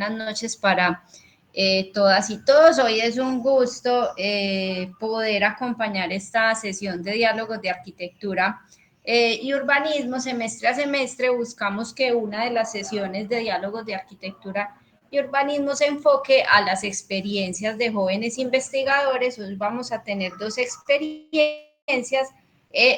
buenas noches para todas y todos. Hoy es un gusto poder acompañar esta sesión de diálogos de arquitectura y urbanismo. Semestre a semestre buscamos que una de las sesiones de diálogos de arquitectura y urbanismo se enfoque a las experiencias de jóvenes investigadores. Hoy vamos a tener dos experiencias.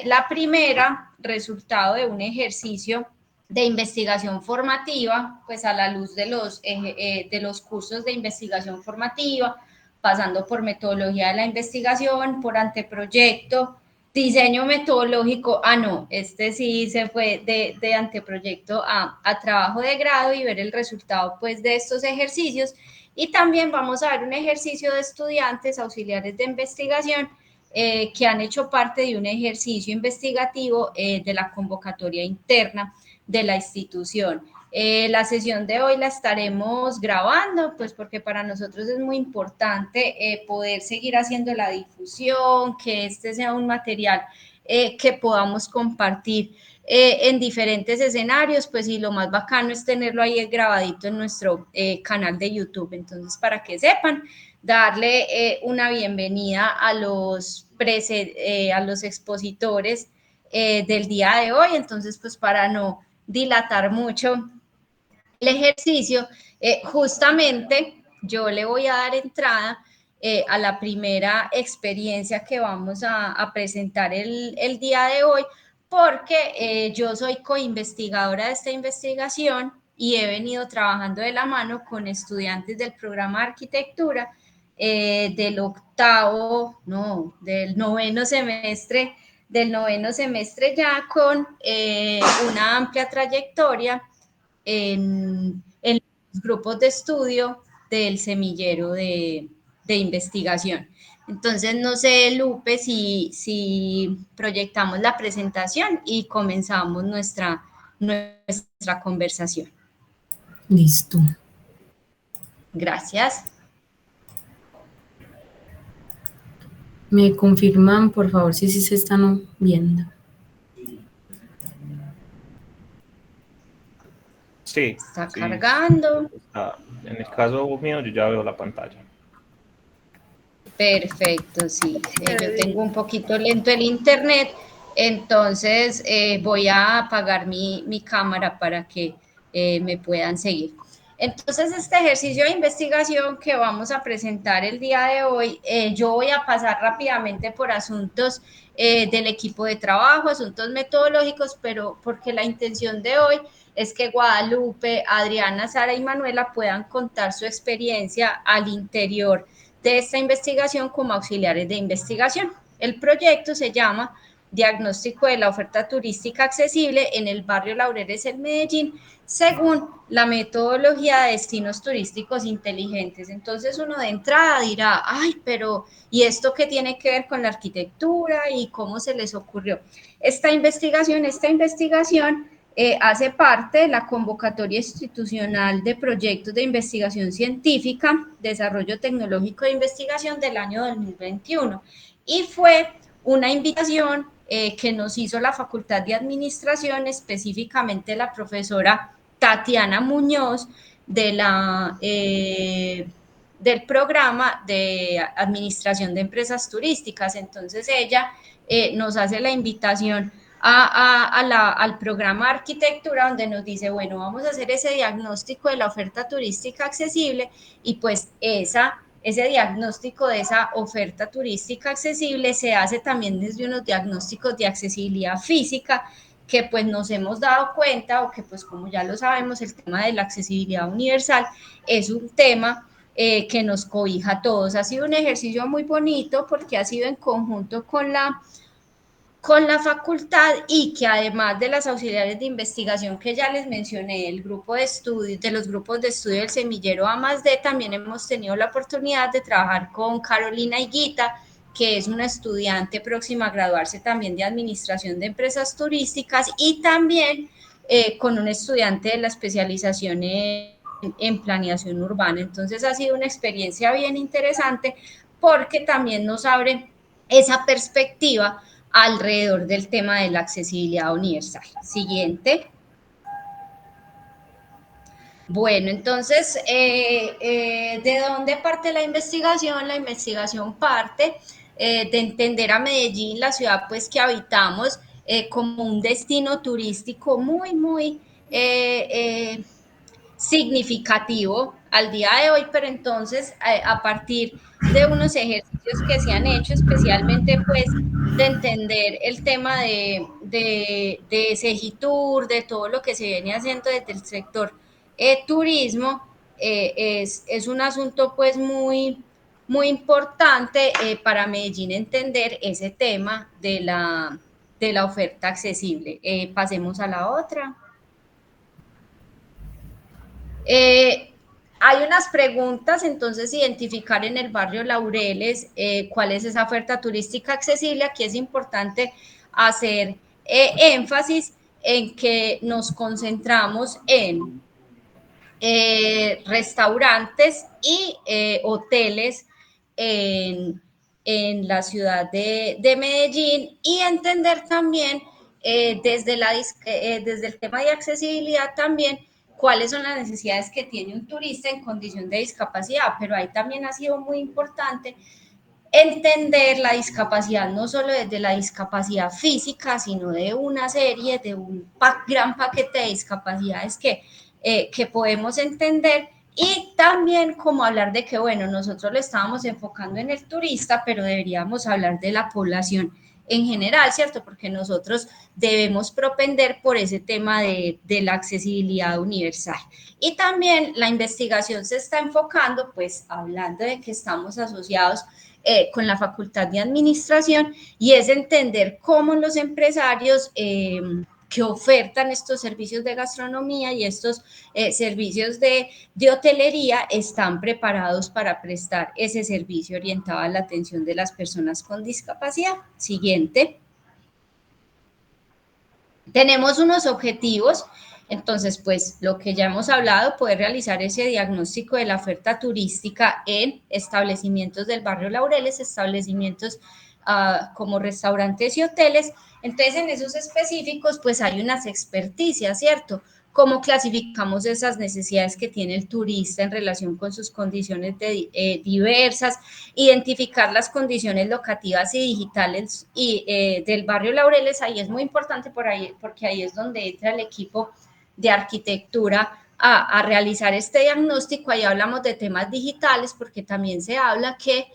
La primera, resultado de un ejercicio de investigación formativa, pues a la luz de los cursos de investigación formativa, pasando por metodología de la investigación, por anteproyecto, diseño metodológico, este sí se fue de anteproyecto a trabajo de grado y ver el resultado pues de estos ejercicios. Y también vamos a ver un ejercicio de estudiantes auxiliares de investigación que han hecho parte de un ejercicio investigativo de la convocatoria interna de la institución. La sesión de hoy la estaremos grabando, pues porque para nosotros es muy importante poder seguir haciendo la difusión, que este sea un material que podamos compartir en diferentes escenarios, pues y lo más bacano es tenerlo ahí grabadito en nuestro canal de YouTube. Entonces, para que sepan, darle una bienvenida a los expositores del día de hoy. Entonces, pues para no dilatar mucho el ejercicio, justamente yo le voy a dar entrada a la primera experiencia que vamos a presentar el día de hoy, porque yo soy coinvestigadora de esta investigación y he venido trabajando de la mano con estudiantes del programa de arquitectura del noveno semestre ya con una amplia trayectoria en los grupos de estudio del semillero de investigación. Entonces, no sé, Lupe, si proyectamos la presentación y comenzamos nuestra conversación. Listo. Gracias. ¿Me confirman, por favor, si se están viendo? Sí. Está sí, cargando. En el caso mío, yo ya veo la pantalla. Perfecto, sí. Yo tengo un poquito lento el internet, entonces voy a apagar mi cámara para que me puedan seguir. Entonces, este ejercicio de investigación que vamos a presentar el día de hoy, yo voy a pasar rápidamente por asuntos del equipo de trabajo, asuntos metodológicos, pero porque la intención de hoy es que Guadalupe, Adriana, Sara y Manuela puedan contar su experiencia al interior de esta investigación como auxiliares de investigación. El proyecto se llama Diagnóstico de la oferta turística accesible en el barrio Laureles en Medellín, según la metodología de destinos turísticos inteligentes. Entonces uno de entrada dirá, ay, pero ¿y esto qué tiene que ver con la arquitectura y cómo se les ocurrió? Esta investigación hace parte de la convocatoria institucional de proyectos de investigación científica, desarrollo tecnológico de investigación del año 2021 y fue una invitación que nos hizo la Facultad de Administración, específicamente la profesora Tatiana Muñoz del programa de Administración de Empresas Turísticas. Entonces ella nos hace la invitación al programa de arquitectura, donde nos dice, bueno, vamos a hacer ese diagnóstico de la oferta turística accesible y pues ese diagnóstico de esa oferta turística accesible se hace también desde unos diagnósticos de accesibilidad física que pues nos hemos dado cuenta o que pues como ya lo sabemos el tema de la accesibilidad universal es un tema que nos cobija a todos. Ha sido un ejercicio muy bonito porque ha sido en conjunto con la facultad y que además de las auxiliares de investigación que ya les mencioné, el grupo de estudio, de los grupos de estudio del semillero A+D, también hemos tenido la oportunidad de trabajar con Carolina Higuita, que es una estudiante próxima a graduarse también de Administración de Empresas Turísticas y también con un estudiante de la especialización en planeación urbana. Entonces ha sido una experiencia bien interesante porque también nos abre esa perspectiva alrededor del tema de la accesibilidad universal. Siguiente. Bueno, entonces, ¿de dónde parte la investigación? La investigación parte de entender a Medellín, la ciudad pues que habitamos, como un destino turístico muy significativo al día de hoy, pero entonces a partir de unos ejercicios que se han hecho, especialmente pues de entender el tema de Segitur, de todo lo que se viene haciendo desde el sector turismo, es un asunto pues muy importante para Medellín entender ese tema de la oferta accesible. Pasemos a la otra. Hay unas preguntas, entonces identificar en el barrio Laureles cuál es esa oferta turística accesible. Aquí es importante hacer énfasis en que nos concentramos en restaurantes y hoteles en, en la ciudad de Medellín y entender también desde el tema de accesibilidad también cuáles son las necesidades que tiene un turista en condición de discapacidad, pero ahí también ha sido muy importante entender la discapacidad no solo desde la discapacidad física, sino de una serie, de un gran paquete de discapacidades que podemos entender y también como hablar de que, bueno, nosotros lo estábamos enfocando en el turista, pero deberíamos hablar de la población en general, ¿cierto? Porque nosotros debemos propender por ese tema de la accesibilidad universal. Y también la investigación se está enfocando, pues hablando de que estamos asociados con la Facultad de Administración y es entender cómo los empresarios que ofertan estos servicios de gastronomía y estos servicios de hotelería están preparados para prestar ese servicio orientado a la atención de las personas con discapacidad. Siguiente. Tenemos unos objetivos, entonces, pues lo que ya hemos hablado, poder realizar ese diagnóstico de la oferta turística en establecimientos del barrio Laureles, establecimientos como restaurantes y hoteles. Entonces, en esos específicos, pues hay unas experticias, ¿cierto? Cómo clasificamos esas necesidades que tiene el turista en relación con sus condiciones diversas, identificar las condiciones locativas y digitales del barrio Laureles. Ahí es muy importante porque ahí es donde entra el equipo de arquitectura a realizar este diagnóstico. Ahí hablamos de temas digitales porque también se habla que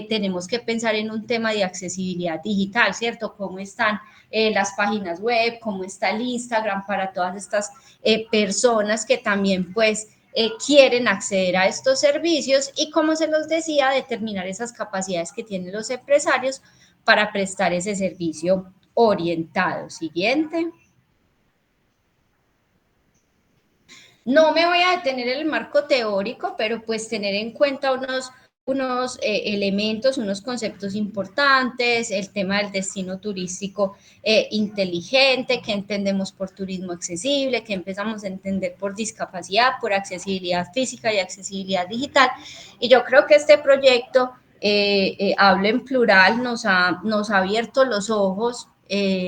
tenemos que pensar en un tema de accesibilidad digital, ¿cierto? Cómo están las páginas web, cómo está el Instagram para todas estas personas que también pues quieren acceder a estos servicios y, como se los decía, determinar esas capacidades que tienen los empresarios para prestar ese servicio orientado. Siguiente. No me voy a detener en el marco teórico, pero pues tener en cuenta unos elementos, unos conceptos importantes, el tema del destino turístico inteligente, que entendemos por turismo accesible, que empezamos a entender por discapacidad, por accesibilidad física y accesibilidad digital. Y yo creo que este proyecto, hablo en plural, nos ha abierto los ojos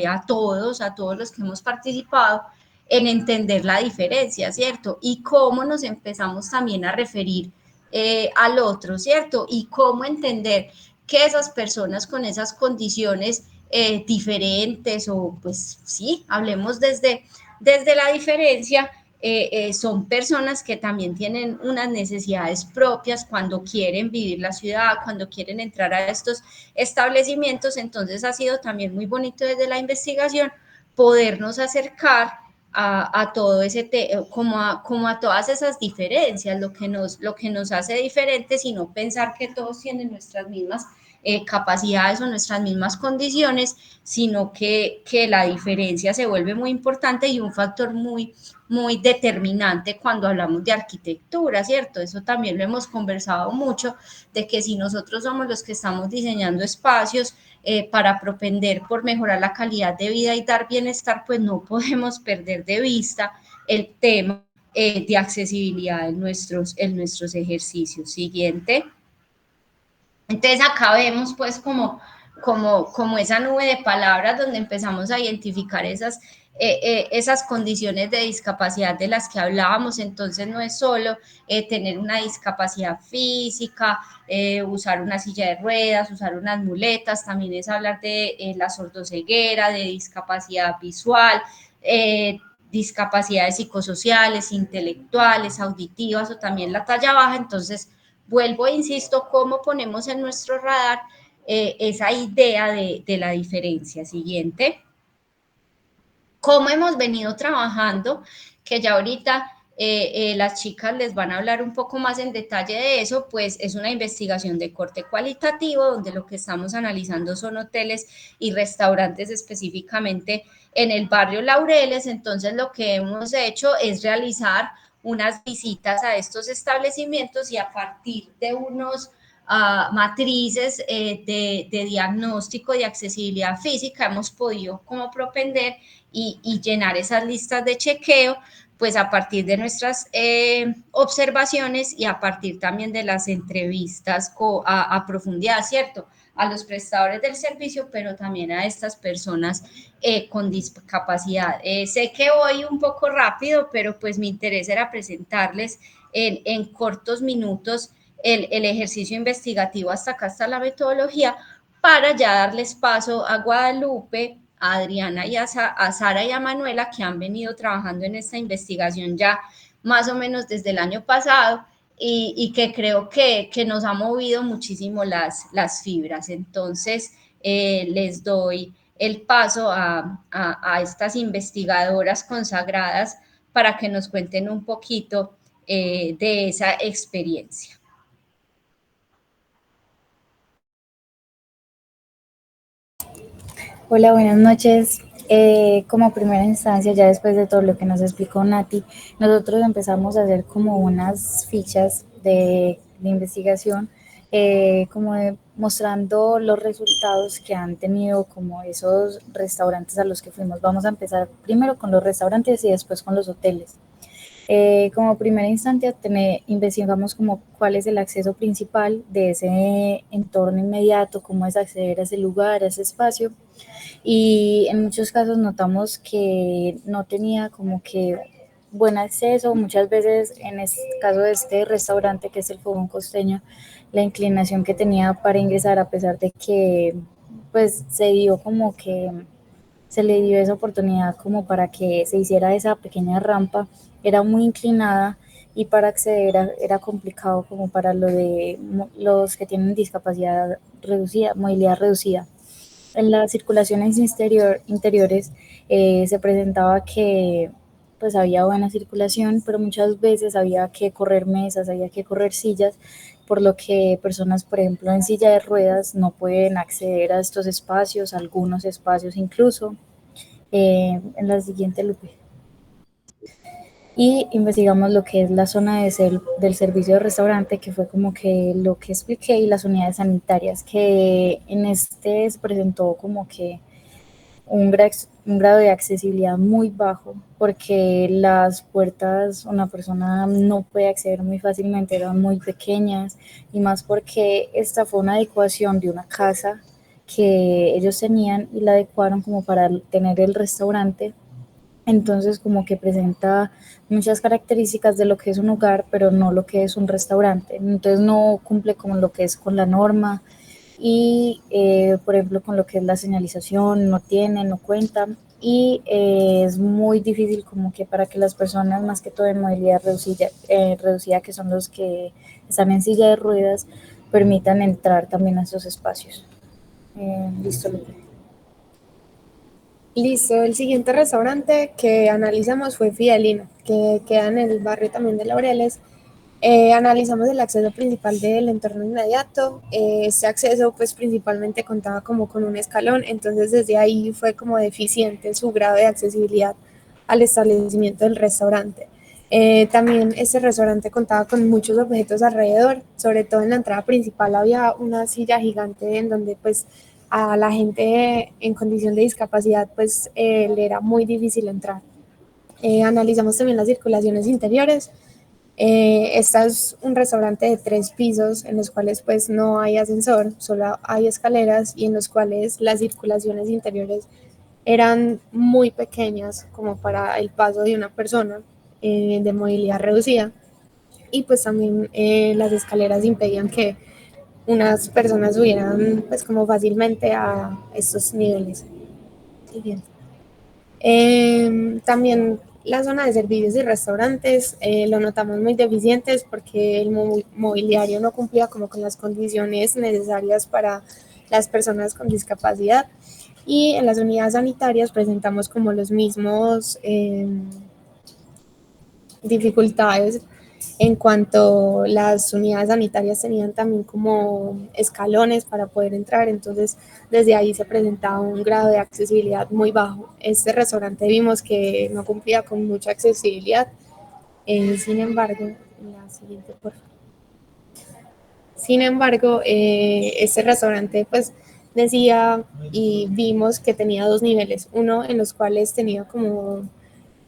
a todos los que hemos participado en entender la diferencia, ¿cierto? Y cómo nos empezamos también a referir al otro, ¿cierto? Y cómo entender que esas personas con esas condiciones diferentes o pues sí, hablemos desde la diferencia, son personas que también tienen unas necesidades propias cuando quieren vivir la ciudad, cuando quieren entrar a estos establecimientos. Entonces ha sido también muy bonito desde la investigación podernos acercar a todo ese como a todas esas diferencias, lo que nos hace diferentes y no pensar que todos tienen nuestras mismas capacidades o nuestras mismas condiciones, sino que la diferencia se vuelve muy importante y un factor muy determinante cuando hablamos de arquitectura, ¿cierto? Eso también lo hemos conversado mucho, de que si nosotros somos los que estamos diseñando espacios para propender por mejorar la calidad de vida y dar bienestar, pues no podemos perder de vista el tema de accesibilidad en nuestros ejercicios. Siguiente. Entonces acá vemos pues como esa nube de palabras donde empezamos a identificar esas condiciones de discapacidad de las que hablábamos. Entonces no es solo tener una discapacidad física, usar una silla de ruedas, usar unas muletas, también es hablar de la sordoceguera, de discapacidad visual, discapacidades psicosociales, intelectuales, auditivas o también la talla baja. Entonces, vuelvo e insisto, cómo ponemos en nuestro radar esa idea de la diferencia. Siguiente. ¿Cómo hemos venido trabajando? Que ya ahorita las chicas les van a hablar un poco más en detalle de eso. Pues es una investigación de corte cualitativo, donde lo que estamos analizando son hoteles y restaurantes específicamente en el barrio Laureles. Entonces lo que hemos hecho es realizar unas visitas a estos establecimientos y a partir de unos matrices de diagnóstico de accesibilidad física hemos podido como propender y llenar esas listas de chequeo, pues a partir de nuestras observaciones y a partir también de las entrevistas a profundidad, ¿cierto? A los prestadores del servicio, pero también a estas personas con discapacidad. Sé que voy un poco rápido, pero pues mi interés era presentarles en cortos minutos el ejercicio investigativo. Hasta acá está la metodología, para ya darles paso a Guadalupe, a Adriana y a Sara y a Manuela, que han venido trabajando en esta investigación ya más o menos desde el año pasado y que creo que nos ha movido muchísimo las fibras. Entonces, les doy el paso a estas investigadoras consagradas para que nos cuenten un poquito de esa experiencia. Hola, buenas noches. Como primera instancia, ya después de todo lo que nos explicó Nati, nosotros empezamos a hacer como unas fichas de investigación, mostrando los resultados que han tenido como esos restaurantes a los que fuimos. Vamos a empezar primero con los restaurantes y después con los hoteles. Como primera instancia, investigamos como cuál es el acceso principal de ese entorno inmediato, cómo es acceder a ese lugar, a ese espacio. Y en muchos casos notamos que no tenía como que buen acceso. Muchas veces, en el caso de este restaurante, que es el Fogón Costeño, la inclinación que tenía para ingresar, a pesar de que pues se le dio esa oportunidad como para que se hiciera esa pequeña rampa, era muy inclinada y para acceder era complicado como para los que tienen discapacidad reducida, movilidad reducida. En las circulaciones interiores se presentaba que pues había buena circulación, pero muchas veces había que correr mesas, había que correr sillas, por lo que personas, por ejemplo, en silla de ruedas no pueden acceder a estos espacios, algunos espacios incluso. En la siguiente, Lupe. Y investigamos lo que es la zona del servicio de restaurante, que fue como que lo que expliqué, y las unidades sanitarias, que en este se presentó como que un grado de accesibilidad muy bajo, porque las puertas una persona no puede acceder muy fácilmente, eran muy pequeñas, y más porque esta fue una adecuación de una casa que ellos tenían y la adecuaron como para tener el restaurante. Entonces como que presenta muchas características de lo que es un hogar, pero no lo que es un restaurante. Entonces no cumple con lo que es con la norma y, por ejemplo, con lo que es la señalización, no cuenta. Y es muy difícil como que para que las personas, más que todo en movilidad reducida, que son los que están en silla de ruedas, permitan entrar también a esos espacios. Listo, Lupe. Listo, el siguiente restaurante que analizamos fue Fidelino, que queda en el barrio también de Laureles. Analizamos el acceso principal del entorno inmediato. Este acceso pues principalmente contaba como con un escalón, entonces desde ahí fue como deficiente su grado de accesibilidad al establecimiento del restaurante. También este restaurante contaba con muchos objetos alrededor, sobre todo en la entrada principal había una silla gigante en donde pues a la gente en condición de discapacidad pues le era muy difícil entrar. Analizamos también las circulaciones interiores. Este es un restaurante de 3 pisos en los cuales pues no hay ascensor, solo hay escaleras y en los cuales las circulaciones interiores eran muy pequeñas como para el paso de una persona de movilidad reducida, y pues también las escaleras impedían que unas personas subieran pues como fácilmente a estos niveles. Siguiente. También la zona de servicios y restaurantes lo notamos muy deficientes porque el mobiliario no cumplía como con las condiciones necesarias para las personas con discapacidad, y en las unidades sanitarias presentamos como los mismos dificultades en cuanto las unidades sanitarias tenían también como escalones para poder entrar, entonces desde ahí se presentaba un grado de accesibilidad muy bajo. Este restaurante vimos que no cumplía con mucha accesibilidad, sin embargo, la siguiente por favor. Sin embargo, este restaurante pues decía y vimos que tenía dos niveles, uno en los cuales tenía como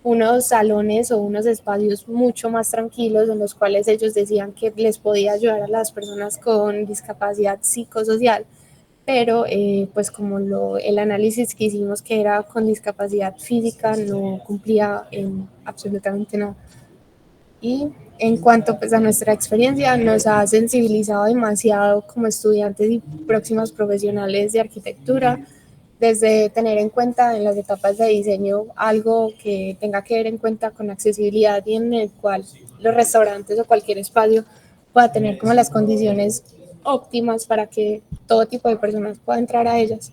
unos salones o unos espacios mucho más tranquilos en los cuales ellos decían que les podía ayudar a las personas con discapacidad psicosocial, pero pues como el análisis que hicimos que era con discapacidad física no cumplía en absolutamente nada. Y en cuanto pues a nuestra experiencia, nos ha sensibilizado demasiado como estudiantes y próximos profesionales de arquitectura, desde tener en cuenta en las etapas de diseño algo que tenga que ver en cuenta con accesibilidad y en el cual los restaurantes o cualquier espacio pueda tener como las condiciones óptimas para que todo tipo de personas pueda entrar a ellas.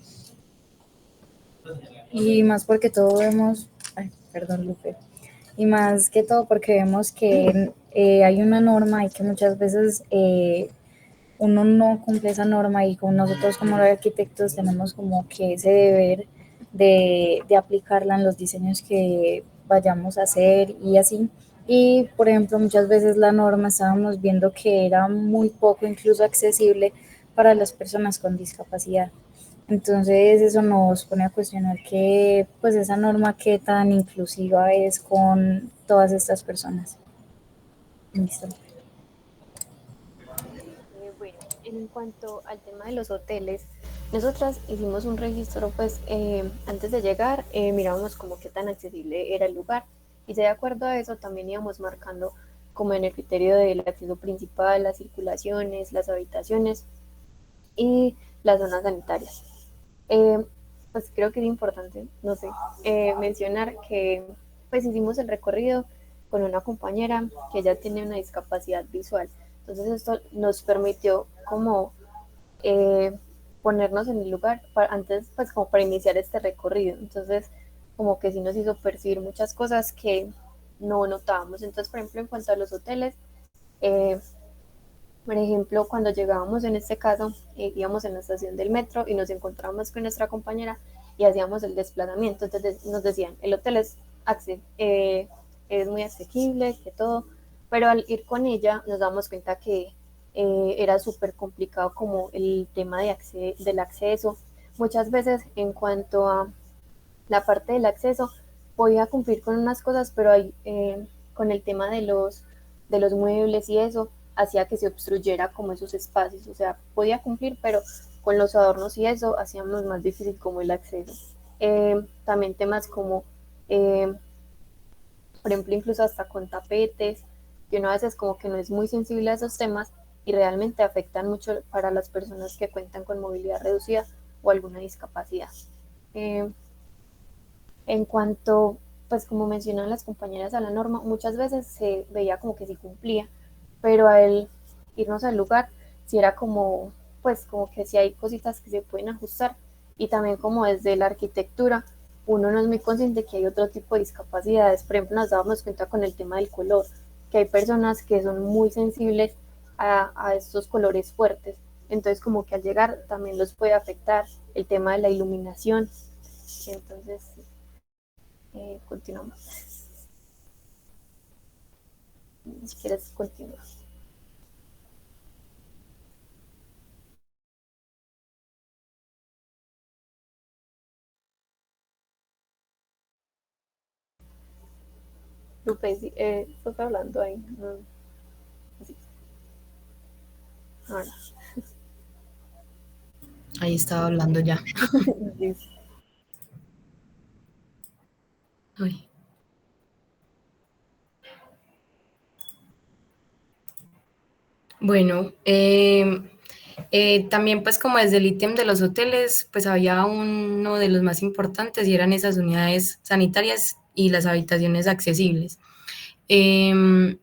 Y más porque todo vemos, ay, perdón, Lupe, y más que todo porque vemos que hay una norma y que muchas veces uno no cumple esa norma, y con nosotros como arquitectos tenemos como que ese deber de aplicarla en los diseños que vayamos a hacer y así. Y por ejemplo, muchas veces la norma estábamos viendo que era muy poco incluso accesible para las personas con discapacidad. Entonces eso nos pone a cuestionar que pues esa norma qué tan inclusiva es con todas estas personas. Listo. Bueno, en cuanto al tema de los hoteles, nosotras hicimos un registro, pues antes de llegar mirábamos como qué tan accesible era el lugar, y de acuerdo a eso también íbamos marcando como en el criterio del acceso principal, las circulaciones, las habitaciones y las zonas sanitarias. Eh, pues creo que es importante, no sé, mencionar que pues hicimos el recorrido con una compañera que ya tiene una discapacidad visual. Entonces esto nos permitió como eh, ponernos en el lugar antes, pues como para iniciar este recorrido. Entonces como que sí nos hizo percibir muchas cosas que no notábamos. Entonces, por ejemplo, en cuanto a los hoteles, eh, por ejemplo, cuando llegábamos en este caso, íbamos en la estación del metro y nos encontrábamos con nuestra compañera y hacíamos el desplazamiento. Entonces nos decían, el hotel es muy asequible, que todo, pero al ir con ella nos damos cuenta que era súper complicado como el tema del acceso. Muchas veces en cuanto a la parte del acceso, podía cumplir con unas cosas, pero con el tema de los muebles y eso, hacía que se obstruyera como esos espacios. O sea, podía cumplir, pero con los adornos y eso hacíamos más difícil como el acceso. También temas como, eh, por ejemplo, incluso hasta con tapetes, que uno a veces como que no es muy sensible a esos temas y realmente afectan mucho para las personas que cuentan con movilidad reducida o alguna discapacidad. Eh, en cuanto, pues como mencionan las compañeras a la norma, muchas veces se veía como que sí cumplía, pero al irnos al lugar, sí era como, pues como que sí hay cositas que se pueden ajustar, y también como desde la arquitectura, uno no es muy consciente que hay otro tipo de discapacidades. Por ejemplo, nos dábamos cuenta con el tema del color, que hay personas que son muy sensibles a estos colores fuertes, entonces como que al llegar también los puede afectar el tema de la iluminación. Entonces, continuamos. Si quieres, continúa. Lupe, sí, estás hablando ahí. Sí. Ahora. Ahí estaba hablando ya. Listo. Bueno, también pues como desde el ítem de los hoteles, pues había uno de los más importantes y eran esas unidades sanitarias y las habitaciones accesibles. Em,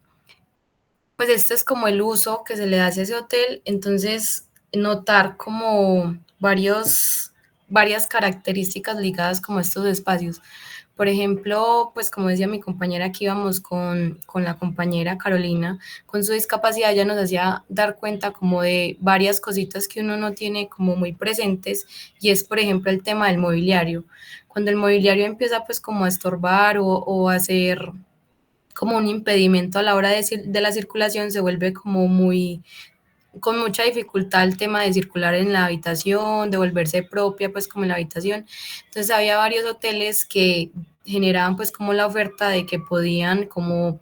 pues este es como el uso que se le hace a ese hotel, entonces notar como varias características ligadas como a estos espacios. Por ejemplo, pues como decía mi compañera, aquí íbamos con la compañera Carolina, con su discapacidad, ella nos hacía dar cuenta como de varias cositas que uno no tiene como muy presentes, y es, por ejemplo, el tema del mobiliario. Cuando el mobiliario empieza pues como a estorbar o a ser como un impedimento a la hora de la circulación, se vuelve como muy, con mucha dificultad el tema de circular en la habitación, de volverse propia pues como en la habitación. Entonces había varios hoteles que generaban pues como la oferta de que podían como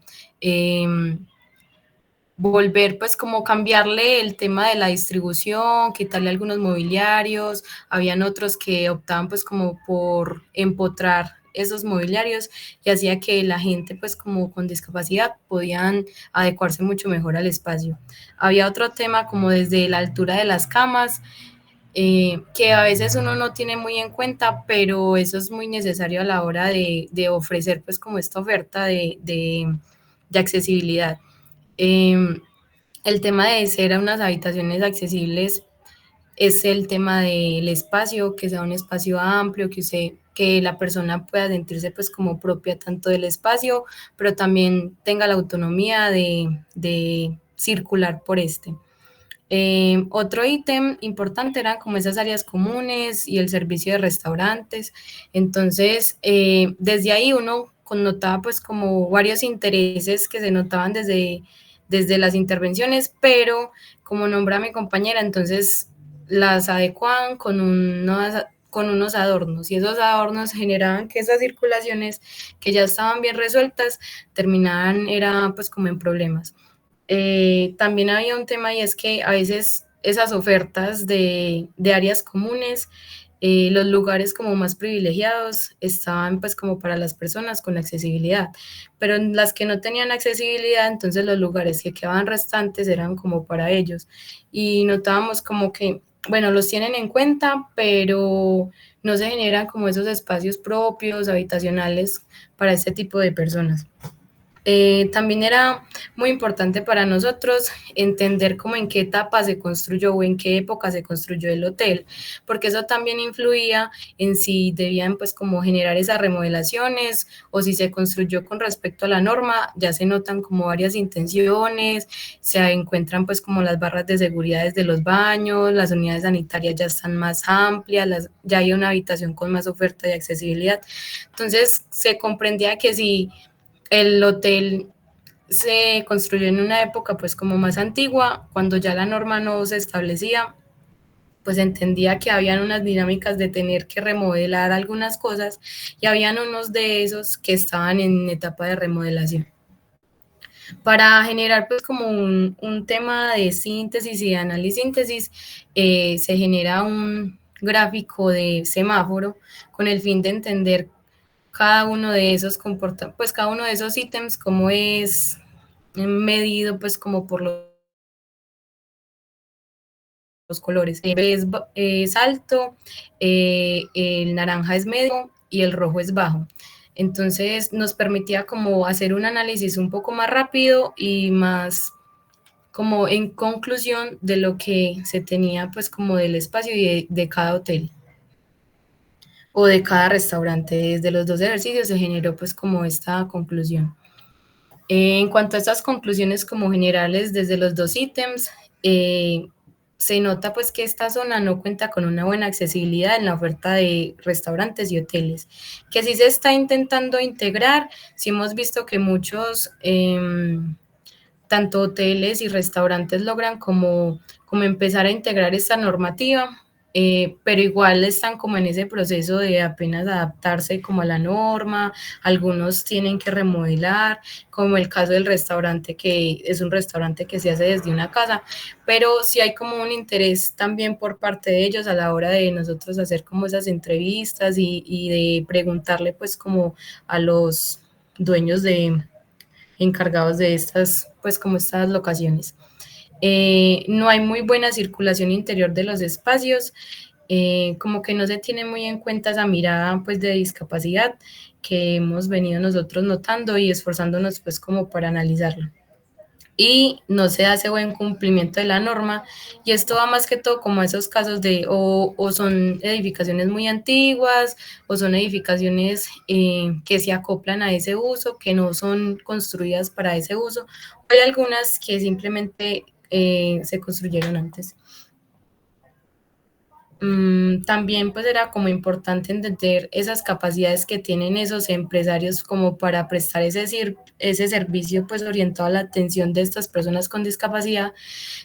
volver pues como cambiarle el tema de la distribución, quitarle algunos mobiliarios, habían otros que optaban pues como por empotrar esos mobiliarios y hacía que la gente pues como con discapacidad podían adecuarse mucho mejor al espacio. Había otro tema como desde la altura de las camas, que a veces uno no tiene muy en cuenta, pero eso es muy necesario a la hora de ofrecer pues como esta oferta de accesibilidad. Eh, el tema de ser unas habitaciones accesibles es el tema del espacio, que sea un espacio amplio, que la persona pueda sentirse pues como propia tanto del espacio, pero también tenga la autonomía de circular por este. Otro ítem importante eran como esas áreas comunes y el servicio de restaurantes. Entonces, desde ahí uno connotaba pues como varios intereses que se notaban desde las intervenciones, pero como nombra mi compañera, entonces las adecuaban con unos adornos, y esos adornos generaban que esas circulaciones que ya estaban bien resueltas terminaban, era pues como en problemas. También había un tema, y es que a veces esas ofertas de áreas comunes, los lugares como más privilegiados estaban pues como para las personas con accesibilidad, pero en las que no tenían accesibilidad, entonces los lugares que quedaban restantes eran como para ellos, y notábamos como que, bueno, los tienen en cuenta, pero no se generan como esos espacios propios, habitacionales para este tipo de personas. También era muy importante para nosotros entender cómo en qué etapa se construyó o en qué época se construyó el hotel, porque eso también influía en si debían pues como generar esas remodelaciones o si se construyó con respecto a la norma. Ya se notan como varias intenciones, se encuentran pues como las barras de seguridad de los baños, las unidades sanitarias ya están más amplias, ya hay una habitación con más oferta de accesibilidad. Entonces se comprendía que si el hotel se construyó en una época pues como más antigua, cuando ya la norma no se establecía, pues entendía que habían unas dinámicas de tener que remodelar algunas cosas, y habían unos de esos que estaban en etapa de remodelación. Para generar pues como un tema de síntesis y de análisis síntesis, se genera un gráfico de semáforo con el fin de entender cada uno de esos pues cada uno de esos ítems, cómo es medido pues como por los colores. El verde es alto, el naranja es medio y el rojo es bajo. Entonces nos permitía como hacer un análisis un poco más rápido y más como en conclusión de lo que se tenía pues como del espacio y de cada hotel o de cada restaurante. Desde los dos ejercicios se generó pues como esta conclusión. En cuanto a estas conclusiones como generales desde los dos ítems, se nota pues que esta zona no cuenta con una buena accesibilidad en la oferta de restaurantes y hoteles, que sí se está intentando integrar. Sí hemos visto que muchos, tanto hoteles y restaurantes, logran como empezar a integrar esta normativa, pero igual están como en ese proceso de apenas adaptarse como a la norma. Algunos tienen que remodelar, como el caso del restaurante, que es un restaurante que se hace desde una casa, pero sí hay como un interés también por parte de ellos a la hora de nosotros hacer como esas entrevistas y de preguntarle pues como a los dueños encargados de estas, pues como estas locaciones. no hay muy buena circulación interior de los espacios, como que no se tiene muy en cuenta esa mirada pues de discapacidad que hemos venido nosotros notando y esforzándonos pues como para analizarlo. Y no se hace buen cumplimiento de la norma, y esto va más que todo como a esos casos de o son edificaciones muy antiguas o son edificaciones que se acoplan a ese uso, que no son construidas para ese uso, o hay algunas que simplemente se construyeron antes. También pues era como importante entender esas capacidades que tienen esos empresarios como para prestar ese servicio pues orientado a la atención de estas personas con discapacidad.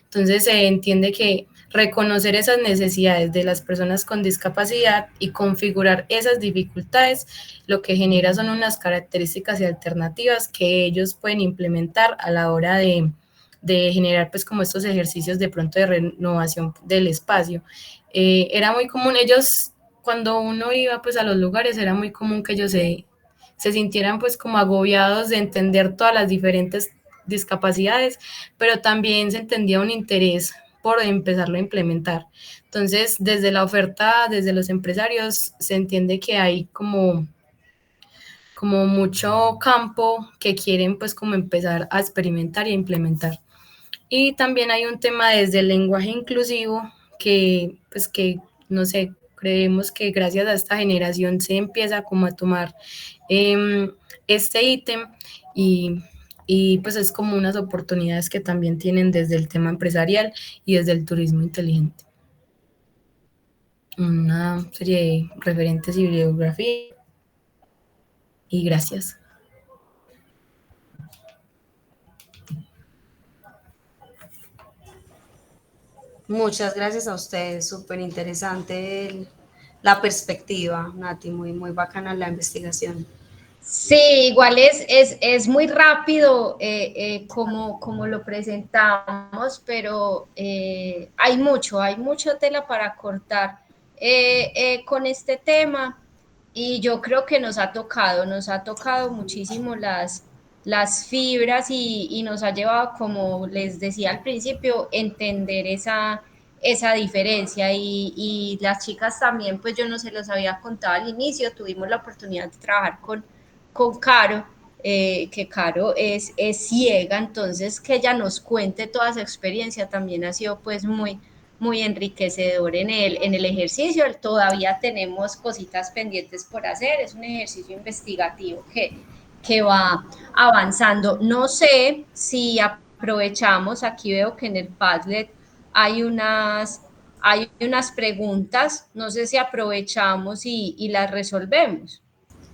Entonces se entiende que reconocer esas necesidades de las personas con discapacidad y configurar esas dificultades, lo que genera son unas características y alternativas que ellos pueden implementar a la hora de generar pues como estos ejercicios de pronto de renovación del espacio. Era muy común, ellos cuando uno iba pues a los lugares era muy común que ellos se sintieran pues como agobiados de entender todas las diferentes discapacidades, pero también se entendía un interés por empezarlo a implementar. Entonces, desde la oferta, desde los empresarios, se entiende que hay como mucho campo que quieren pues como empezar a experimentar y a implementar. Y también hay un tema desde el lenguaje inclusivo que, pues que, no sé, creemos que gracias a esta generación se empieza como a tomar este ítem y, y pues es como unas oportunidades que también tienen desde el tema empresarial y desde el turismo inteligente. Una serie de referentes y bibliografía. Y gracias. Muchas gracias a ustedes, súper interesante la perspectiva, Nati, muy, muy bacana la investigación. Sí, igual es muy rápido como lo presentamos, pero hay mucho tela para cortar con este tema, y yo creo que nos ha tocado muchísimo las fibras, y nos ha llevado, como les decía al principio, entender esa diferencia, y las chicas también, pues yo no se los había contado al inicio, tuvimos la oportunidad de trabajar con Caro, que Caro es ciega, entonces que ella nos cuente toda su experiencia también ha sido pues muy enriquecedor en el ejercicio. Todavía tenemos cositas pendientes por hacer, es un ejercicio investigativo que va avanzando. No sé si aprovechamos, aquí veo que en el Padlet hay unas preguntas, no sé si aprovechamos y las resolvemos.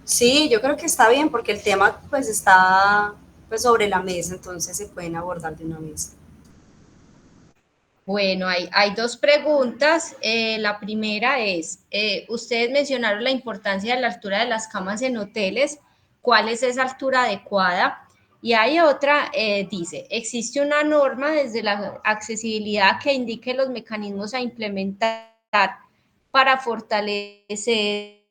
Sí, yo creo que está bien porque el tema pues está pues sobre la mesa, entonces se pueden abordar de una vez. Bueno, hay dos preguntas. La primera es, ustedes mencionaron la importancia de la altura de las camas en hoteles. ¿Cuál es esa altura adecuada? Y hay otra, dice, ¿existe una norma desde la accesibilidad que indique los mecanismos a implementar para fortalecer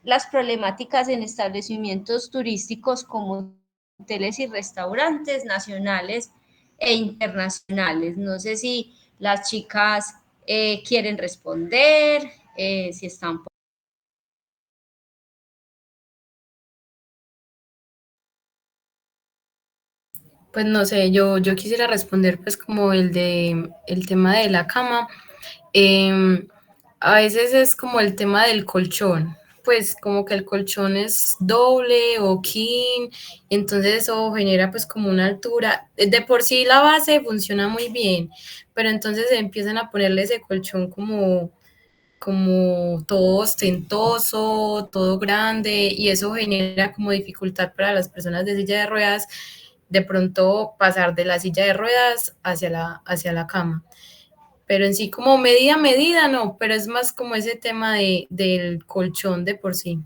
las problemáticas en establecimientos turísticos como hoteles y restaurantes nacionales e internacionales? No sé si las chicas quieren responder, si están... Pues no sé, yo quisiera responder pues como el tema de la cama. A veces es como el tema del colchón, pues como que el colchón es doble o king, entonces eso genera pues como una altura. De por sí la base funciona muy bien, pero entonces empiezan a ponerle ese colchón como todo ostentoso, todo grande, y eso genera como dificultad para las personas de silla de ruedas de pronto pasar de la silla de ruedas hacia la cama. Pero en sí como medida no, pero es más como ese tema del colchón de por sí.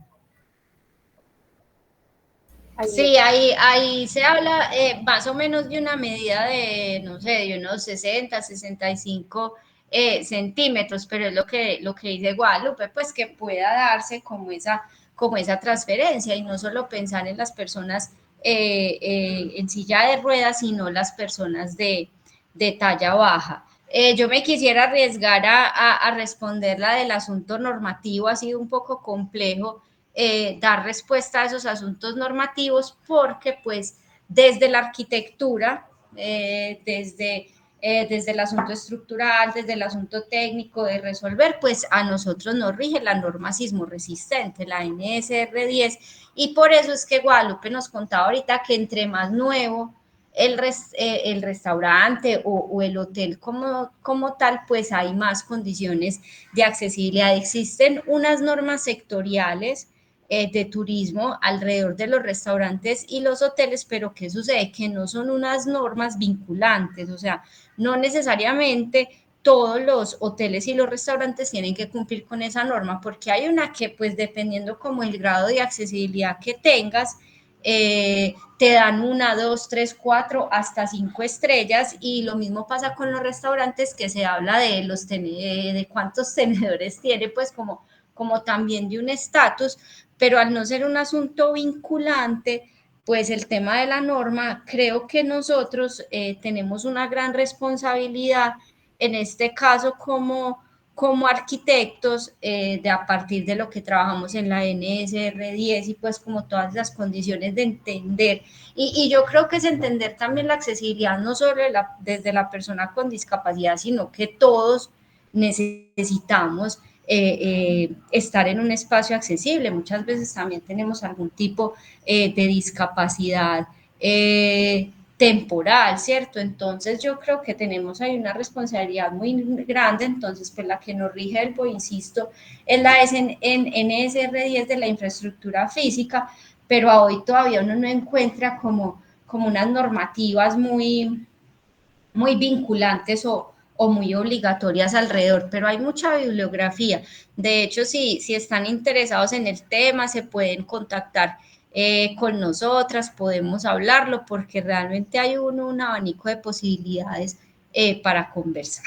Sí, ahí se habla más o menos de una medida de, no sé, de unos 65 centímetros, pero es lo que dice Guadalupe, pues que pueda darse como esa transferencia, y no solo pensar en las personas en silla de ruedas, sino las personas de talla baja. Yo me quisiera arriesgar a responder la del asunto normativo, ha sido un poco complejo dar respuesta a esos asuntos normativos porque pues desde la arquitectura, desde el asunto estructural, desde el asunto técnico de resolver, pues a nosotros nos rige la norma sismo resistente, la NSR10, y por eso es que Guadalupe nos contaba ahorita que entre más nuevo el restaurante o el hotel como tal, pues hay más condiciones de accesibilidad. Existen unas normas sectoriales de turismo alrededor de los restaurantes y los hoteles, pero ¿qué sucede? Que no son unas normas vinculantes, o sea, no necesariamente todos los hoteles y los restaurantes tienen que cumplir con esa norma, porque hay una que, pues, dependiendo como el grado de accesibilidad que tengas, te dan 1, 2, 3, 4, hasta 5 estrellas, y lo mismo pasa con los restaurantes, que se habla de cuántos tenedores tiene, pues como también de un estatus, pero al no ser un asunto vinculante, pues el tema de la norma, creo que nosotros tenemos una gran responsabilidad en este caso como arquitectos, de a partir de lo que trabajamos en la NSR10 y pues como todas las condiciones de entender. Y yo creo que es entender también la accesibilidad, no solo desde la persona con discapacidad, sino que todos necesitamos estar en un espacio accesible. Muchas veces también tenemos algún tipo de discapacidad temporal, ¿cierto? Entonces yo creo que tenemos ahí una responsabilidad muy grande. Entonces pues la que nos rige el BOE, insisto, es la NSR10 de la infraestructura física, pero a hoy todavía uno no encuentra como unas normativas muy vinculantes o muy obligatorias alrededor, pero hay mucha bibliografía. De hecho, si están interesados en el tema, se pueden contactar con nosotras, podemos hablarlo, porque realmente hay un abanico de posibilidades para conversar.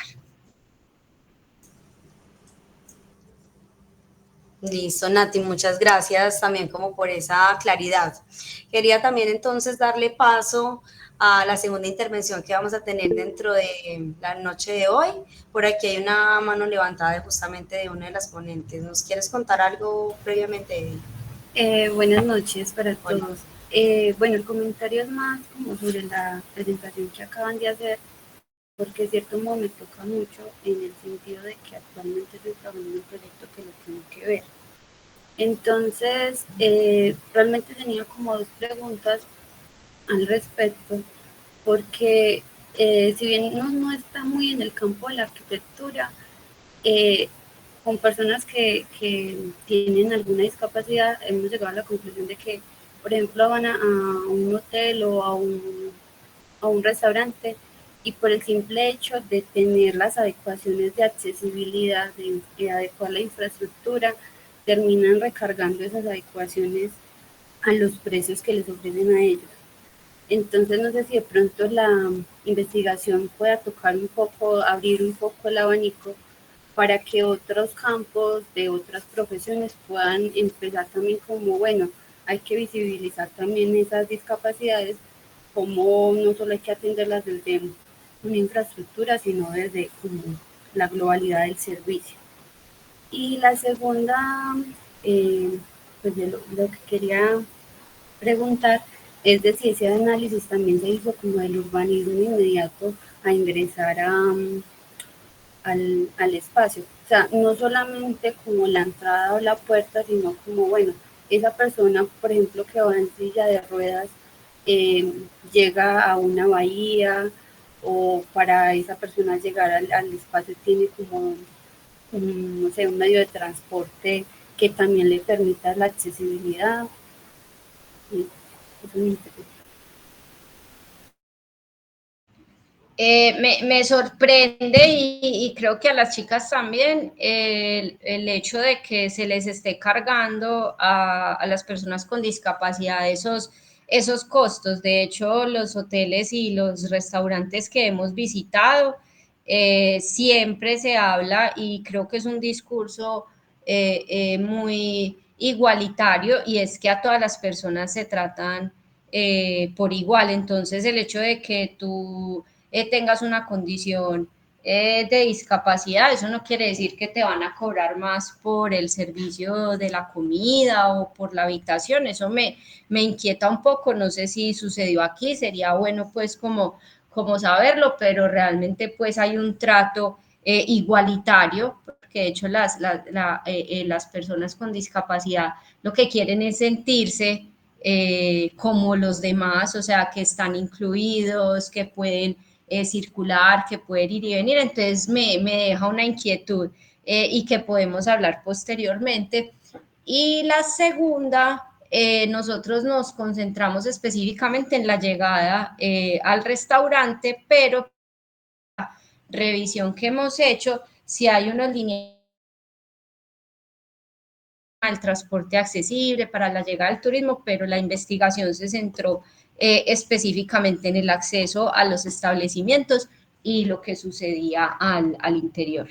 Listo, Nati, muchas gracias también como por esa claridad. Quería también entonces darle paso a la segunda intervención que vamos a tener dentro de la noche de hoy. Por aquí hay una mano levantada justamente de una de las ponentes. ¿Nos quieres contar algo previamente, Eddie? Buenas noches para todos. Bueno, el comentario es más como sobre la presentación que acaban de hacer, porque de cierto modo me toca mucho en el sentido de que actualmente estoy trabajando en un proyecto que lo tengo que ver. Entonces, realmente tenía como 2 preguntas al respecto, porque si bien uno no está muy en el campo de la arquitectura, con personas que tienen alguna discapacidad, hemos llegado a la conclusión de que, por ejemplo, van a un hotel o a un restaurante, y por el simple hecho de tener las adecuaciones de accesibilidad, de adecuar la infraestructura, terminan recargando esas adecuaciones a los precios que les ofrecen a ellos. Entonces, no sé si de pronto la investigación pueda tocar un poco, abrir un poco el abanico para que otros campos de otras profesiones puedan empezar también como, bueno, hay que visibilizar también esas discapacidades, como no solo hay que atenderlas desde una infraestructura, sino desde como la globalidad del servicio. Y la segunda, pues de lo que quería preguntar es de si ese análisis también se hizo como del urbanismo inmediato a ingresar al espacio. O sea, no solamente como la entrada o la puerta, sino como, bueno, esa persona, por ejemplo, que va en silla de ruedas, llega a una bahía, o para esa persona llegar al espacio tiene como, no sé, un medio de transporte que también le permita la accesibilidad. Eso me interesa. Me sorprende y creo que a las chicas también el hecho de que se les esté cargando a las personas con discapacidad esos costos. De hecho, los hoteles y los restaurantes que hemos visitado, siempre se habla, y creo que es un discurso muy igualitario, y es que a todas las personas se tratan por igual. Entonces, el hecho de que tú tengas una condición de discapacidad, eso no quiere decir que te van a cobrar más por el servicio de la comida o por la habitación. Eso me inquieta un poco, no sé si sucedió aquí, sería bueno pues como saberlo, pero realmente pues hay un trato igualitario, porque de hecho las personas con discapacidad lo que quieren es sentirse como los demás, o sea, que están incluidos, que pueden circular, que pueden ir y venir. Entonces me deja una inquietud y que podemos hablar posteriormente. Y la segunda, nosotros nos concentramos específicamente en la llegada al restaurante, pero revisión que hemos hecho, si hay unos lineamientos al transporte accesible, para la llegada al turismo, pero la investigación se centró específicamente en el acceso a los establecimientos y lo que sucedía al interior.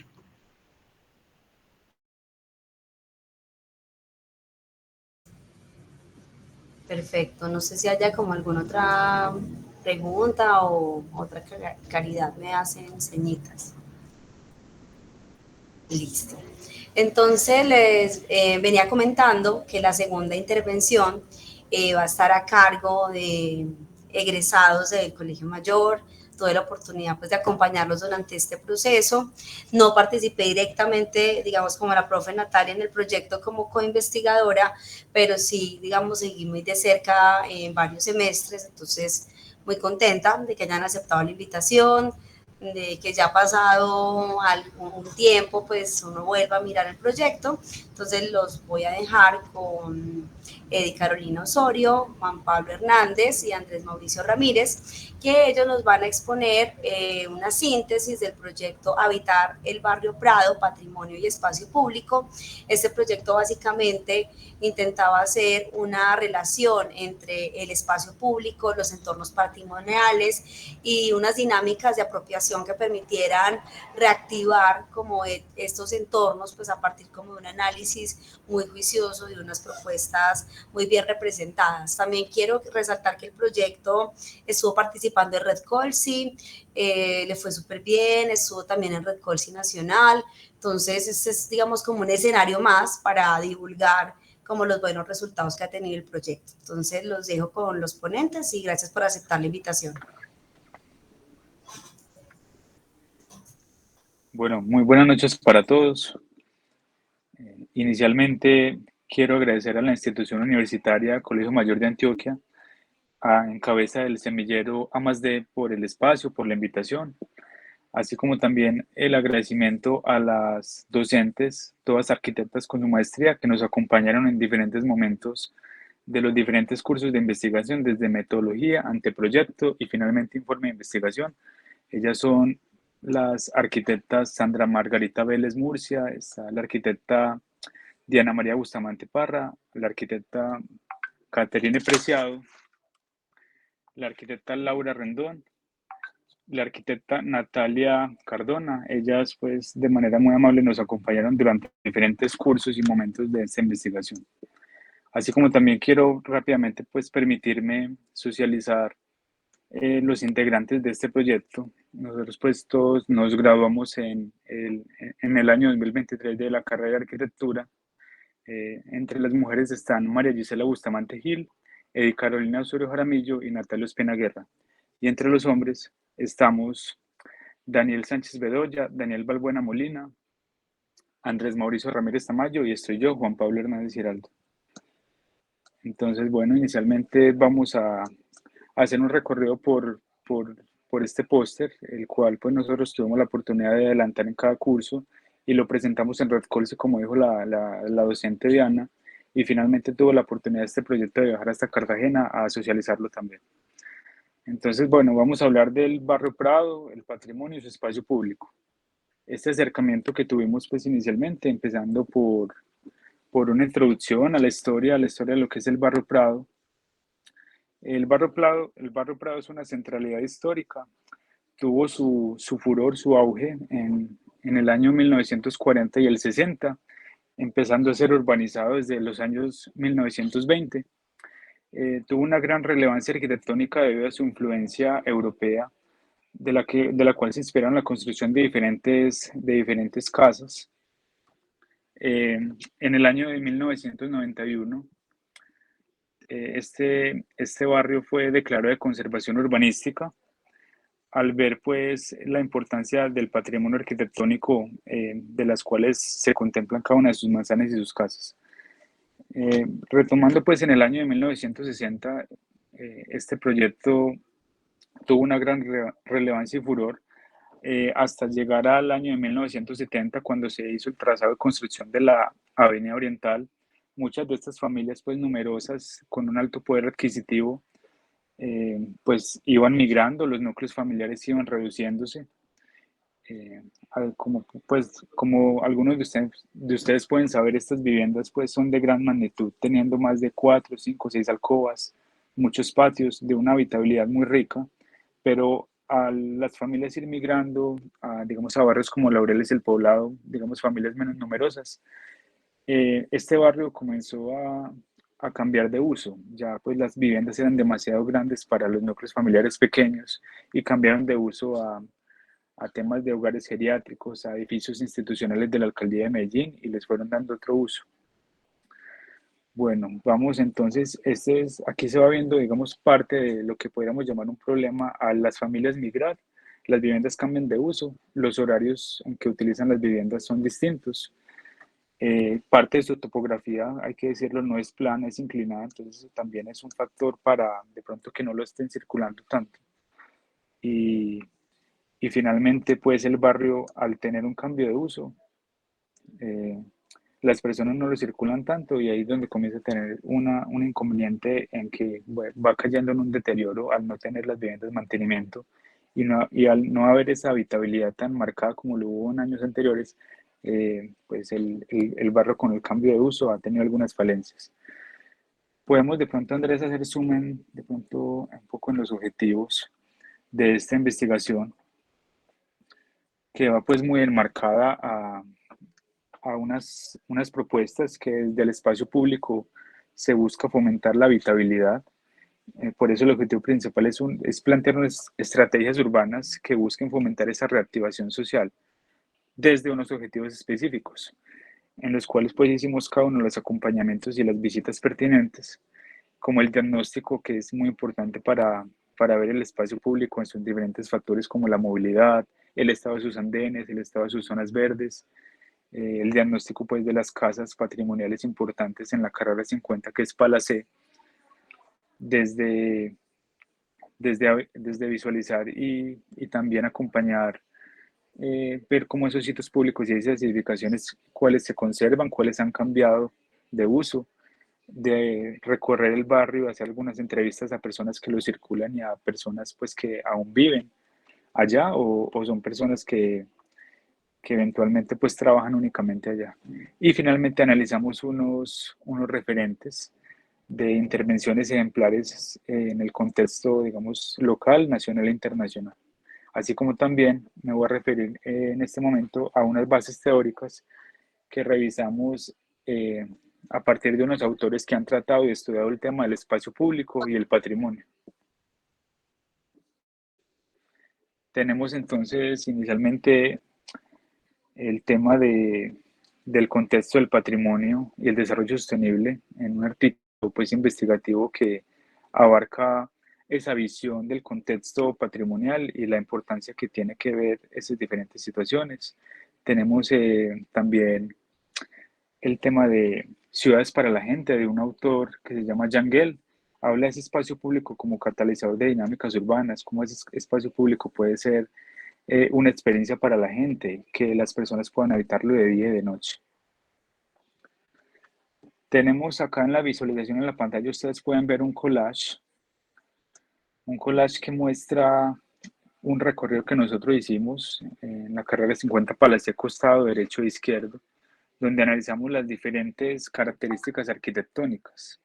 Perfecto, no sé si haya como alguna otra pregunta o otra claridad me hacen señitas. Listo. Entonces les venía comentando que la segunda intervención va a estar a cargo de egresados del Colegio Mayor. Tuve la oportunidad pues de acompañarlos durante este proceso. No participé directamente, digamos, como la profe Natalia en el proyecto como coinvestigadora, pero sí, digamos, seguí muy de cerca en varios semestres, entonces muy contenta de que hayan aceptado la invitación, de que ya ha pasado algún tiempo, pues uno vuelva a mirar el proyecto. Entonces los voy a dejar con Carolina Osorio, Juan Pablo Hernández y Andrés Mauricio Ramírez, que ellos nos van a exponer una síntesis del proyecto Habitar el Barrio Prado, Patrimonio y Espacio Público. Este proyecto básicamente intentaba hacer una relación entre el espacio público, los entornos patrimoniales y unas dinámicas de apropiación que permitieran reactivar como estos entornos, pues a partir como de un análisis muy juicioso de unas propuestas muy bien representadas. También quiero resaltar que el proyecto estuvo participando en Red Colsi, le fue súper bien, estuvo también en Red Colsi Nacional, entonces este es, digamos, como un escenario más para divulgar como los buenos resultados que ha tenido el proyecto. Entonces los dejo con los ponentes y gracias por aceptar la invitación. Bueno, muy buenas noches para todos. Inicialmente quiero agradecer a la institución universitaria Colegio Mayor de Antioquia, en cabeza del semillero A+D, por el espacio, por la invitación, así como también el agradecimiento a las docentes, todas arquitectas con su maestría, que nos acompañaron en diferentes momentos de los diferentes cursos de investigación, desde metodología, anteproyecto y finalmente informe de investigación. Ellas son las arquitectas Sandra Margarita Vélez Murcia, está la arquitecta Diana María Bustamante Parra, la arquitecta Caterine Preciado, la arquitecta Laura Rendón, la arquitecta Natalia Cardona. Ellas pues de manera muy amable nos acompañaron durante diferentes cursos y momentos de esta investigación. Así como también quiero rápidamente pues permitirme socializar los integrantes de este proyecto. Nosotros pues todos nos graduamos en el año 2023 de la carrera de arquitectura. Entre las mujeres están María Gisela Bustamante Gil, Carolina Osorio Jaramillo y Natalia Ospina Guerra. Y entre los hombres estamos Daniel Sánchez Bedoya, Daniel Balbuena Molina, Andrés Mauricio Ramírez Tamayo y estoy yo, Juan Pablo Hernández Giraldo. Entonces, bueno, inicialmente vamos a hacer un recorrido por este póster, el cual pues nosotros tuvimos la oportunidad de adelantar en cada curso y lo presentamos en Red Colse, como dijo la docente Diana, y finalmente tuvo la oportunidad de este proyecto de viajar hasta Cartagena a socializarlo también. Entonces, bueno, vamos a hablar del Barrio Prado, el patrimonio y su espacio público. Este acercamiento que tuvimos pues inicialmente, empezando por una introducción a la historia de lo que es el Barrio Prado. El Barrio Prado es una centralidad histórica, tuvo su furor, su auge en el año 1940 y el 60, empezando a ser urbanizado desde los años 1920. Tuvo una gran relevancia arquitectónica debido a su influencia europea de la cual se inspiraron la construcción de diferentes casas. En el año de 1991, este barrio fue declarado de conservación urbanística al ver pues la importancia del patrimonio arquitectónico de las cuales se contemplan cada una de sus manzanas y sus casas. Retomando pues en el año de 1960, este proyecto tuvo una gran relevancia y furor hasta llegar al año de 1970, cuando se hizo el trazado de construcción de la Avenida Oriental. Muchas de estas familias pues numerosas con un alto poder adquisitivo pues iban migrando, los núcleos familiares iban reduciéndose. Como algunos de ustedes pueden saber, estas viviendas pues son de gran magnitud, teniendo más de 4, 5, 6 alcobas, muchos patios, de una habitabilidad muy rica, pero a las familias ir migrando digamos, a barrios como Laureles, El Poblado, digamos, familias menos numerosas, este barrio comenzó a cambiar de uso. Ya pues las viviendas eran demasiado grandes para los núcleos familiares pequeños y cambiaron de uso a temas de hogares geriátricos, a edificios institucionales de la Alcaldía de Medellín, y les fueron dando otro uso. Bueno, vamos entonces, aquí se va viendo, digamos, parte de lo que podríamos llamar un problema a las familias migrar. Las viviendas cambian de uso, los horarios en que utilizan las viviendas son distintos. Parte de su topografía, hay que decirlo, no es plana, es inclinada, entonces eso también es un factor para de pronto que no lo estén circulando tanto. Y finalmente, pues el barrio, al tener un cambio de uso, las personas no lo circulan tanto, y ahí es donde comienza a tener un inconveniente en que va cayendo en un deterioro al no tener las viviendas de mantenimiento y al no haber esa habitabilidad tan marcada como lo hubo en años anteriores. Pues el barrio con el cambio de uso ha tenido algunas falencias. Podemos de pronto, Andrés, hacer zoom de pronto un poco en los objetivos de esta investigación, que va pues muy enmarcada a unas propuestas que desde el espacio público se busca fomentar la habitabilidad. Por eso el objetivo principal es plantear unas estrategias urbanas que busquen fomentar esa reactivación social desde unos objetivos específicos, en los cuales pues hicimos cada uno de los acompañamientos y las visitas pertinentes, como el diagnóstico, que es muy importante para ver el espacio público en sus diferentes factores como la movilidad, el estado de sus andenes, el estado de sus zonas verdes, el diagnóstico pues de las casas patrimoniales importantes en la carrera 50, que es Palacé, desde visualizar y también acompañar, ver cómo esos sitios públicos y esas edificaciones, cuáles se conservan, cuáles han cambiado de uso, de recorrer el barrio, hacer algunas entrevistas a personas que lo circulan y a personas pues que aún viven allá o son personas que eventualmente pues trabajan únicamente allá. Y finalmente analizamos unos referentes de intervenciones ejemplares en el contexto, digamos, local, nacional e internacional. Así como también me voy a referir en este momento a unas bases teóricas que revisamos a partir de unos autores que han tratado y estudiado el tema del espacio público y el patrimonio. Tenemos entonces inicialmente el tema del contexto del patrimonio y el desarrollo sostenible en un artículo pues investigativo que abarca esa visión del contexto patrimonial y la importancia que tiene que ver esas diferentes situaciones. Tenemos también el tema de Ciudades para la Gente, de un autor que se llama Jan Gehl. Habla de ese espacio público como catalizador de dinámicas urbanas, cómo ese espacio público puede ser una experiencia para la gente, que las personas puedan habitarlo de día y de noche. Tenemos acá en la visualización en la pantalla, ustedes pueden ver un collage que muestra un recorrido que nosotros hicimos en la carrera 50 Palacé, costado derecho e izquierdo, donde analizamos las diferentes características arquitectónicas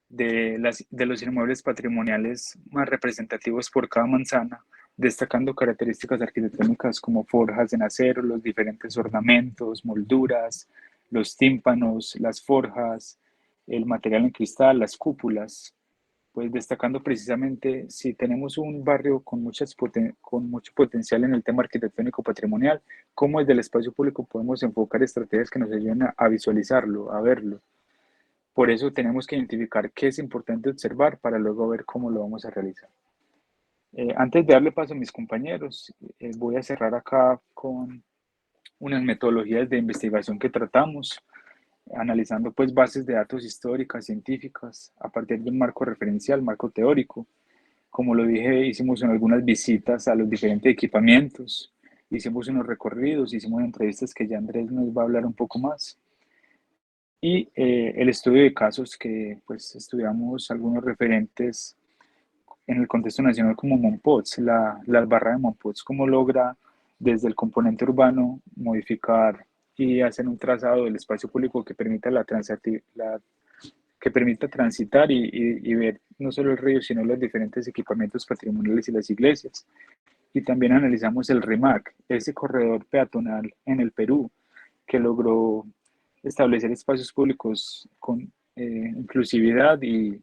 de los inmuebles patrimoniales más representativos por cada manzana, destacando características arquitectónicas como forjas en acero, los diferentes ornamentos, molduras, los tímpanos, las forjas, el material en cristal, las cúpulas. pues destacando precisamente si tenemos un barrio con mucho potencial en el tema arquitectónico patrimonial, cómo desde el espacio público podemos enfocar estrategias que nos ayuden a visualizarlo, a verlo. Por eso tenemos que identificar qué es importante observar para luego ver cómo lo vamos a realizar. Antes de darle paso a mis compañeros, voy a cerrar acá con unas metodologías de investigación que tratamos, analizando pues bases de datos históricas, científicas, a partir de un marco referencial, marco teórico. Como lo dije, hicimos algunas visitas a los diferentes equipamientos, hicimos unos recorridos, hicimos entrevistas que ya Andrés nos va a hablar un poco más. Y el estudio de casos que pues estudiamos algunos referentes en el contexto nacional como Mompox, la barra de Mompox, cómo logra desde el componente urbano modificar y hacer un trazado del espacio público que permita que permita transitar y ver no solo el río, sino los diferentes equipamientos patrimoniales y las iglesias. Y también analizamos el REMAC, ese corredor peatonal en el Perú, que logró establecer espacios públicos con inclusividad y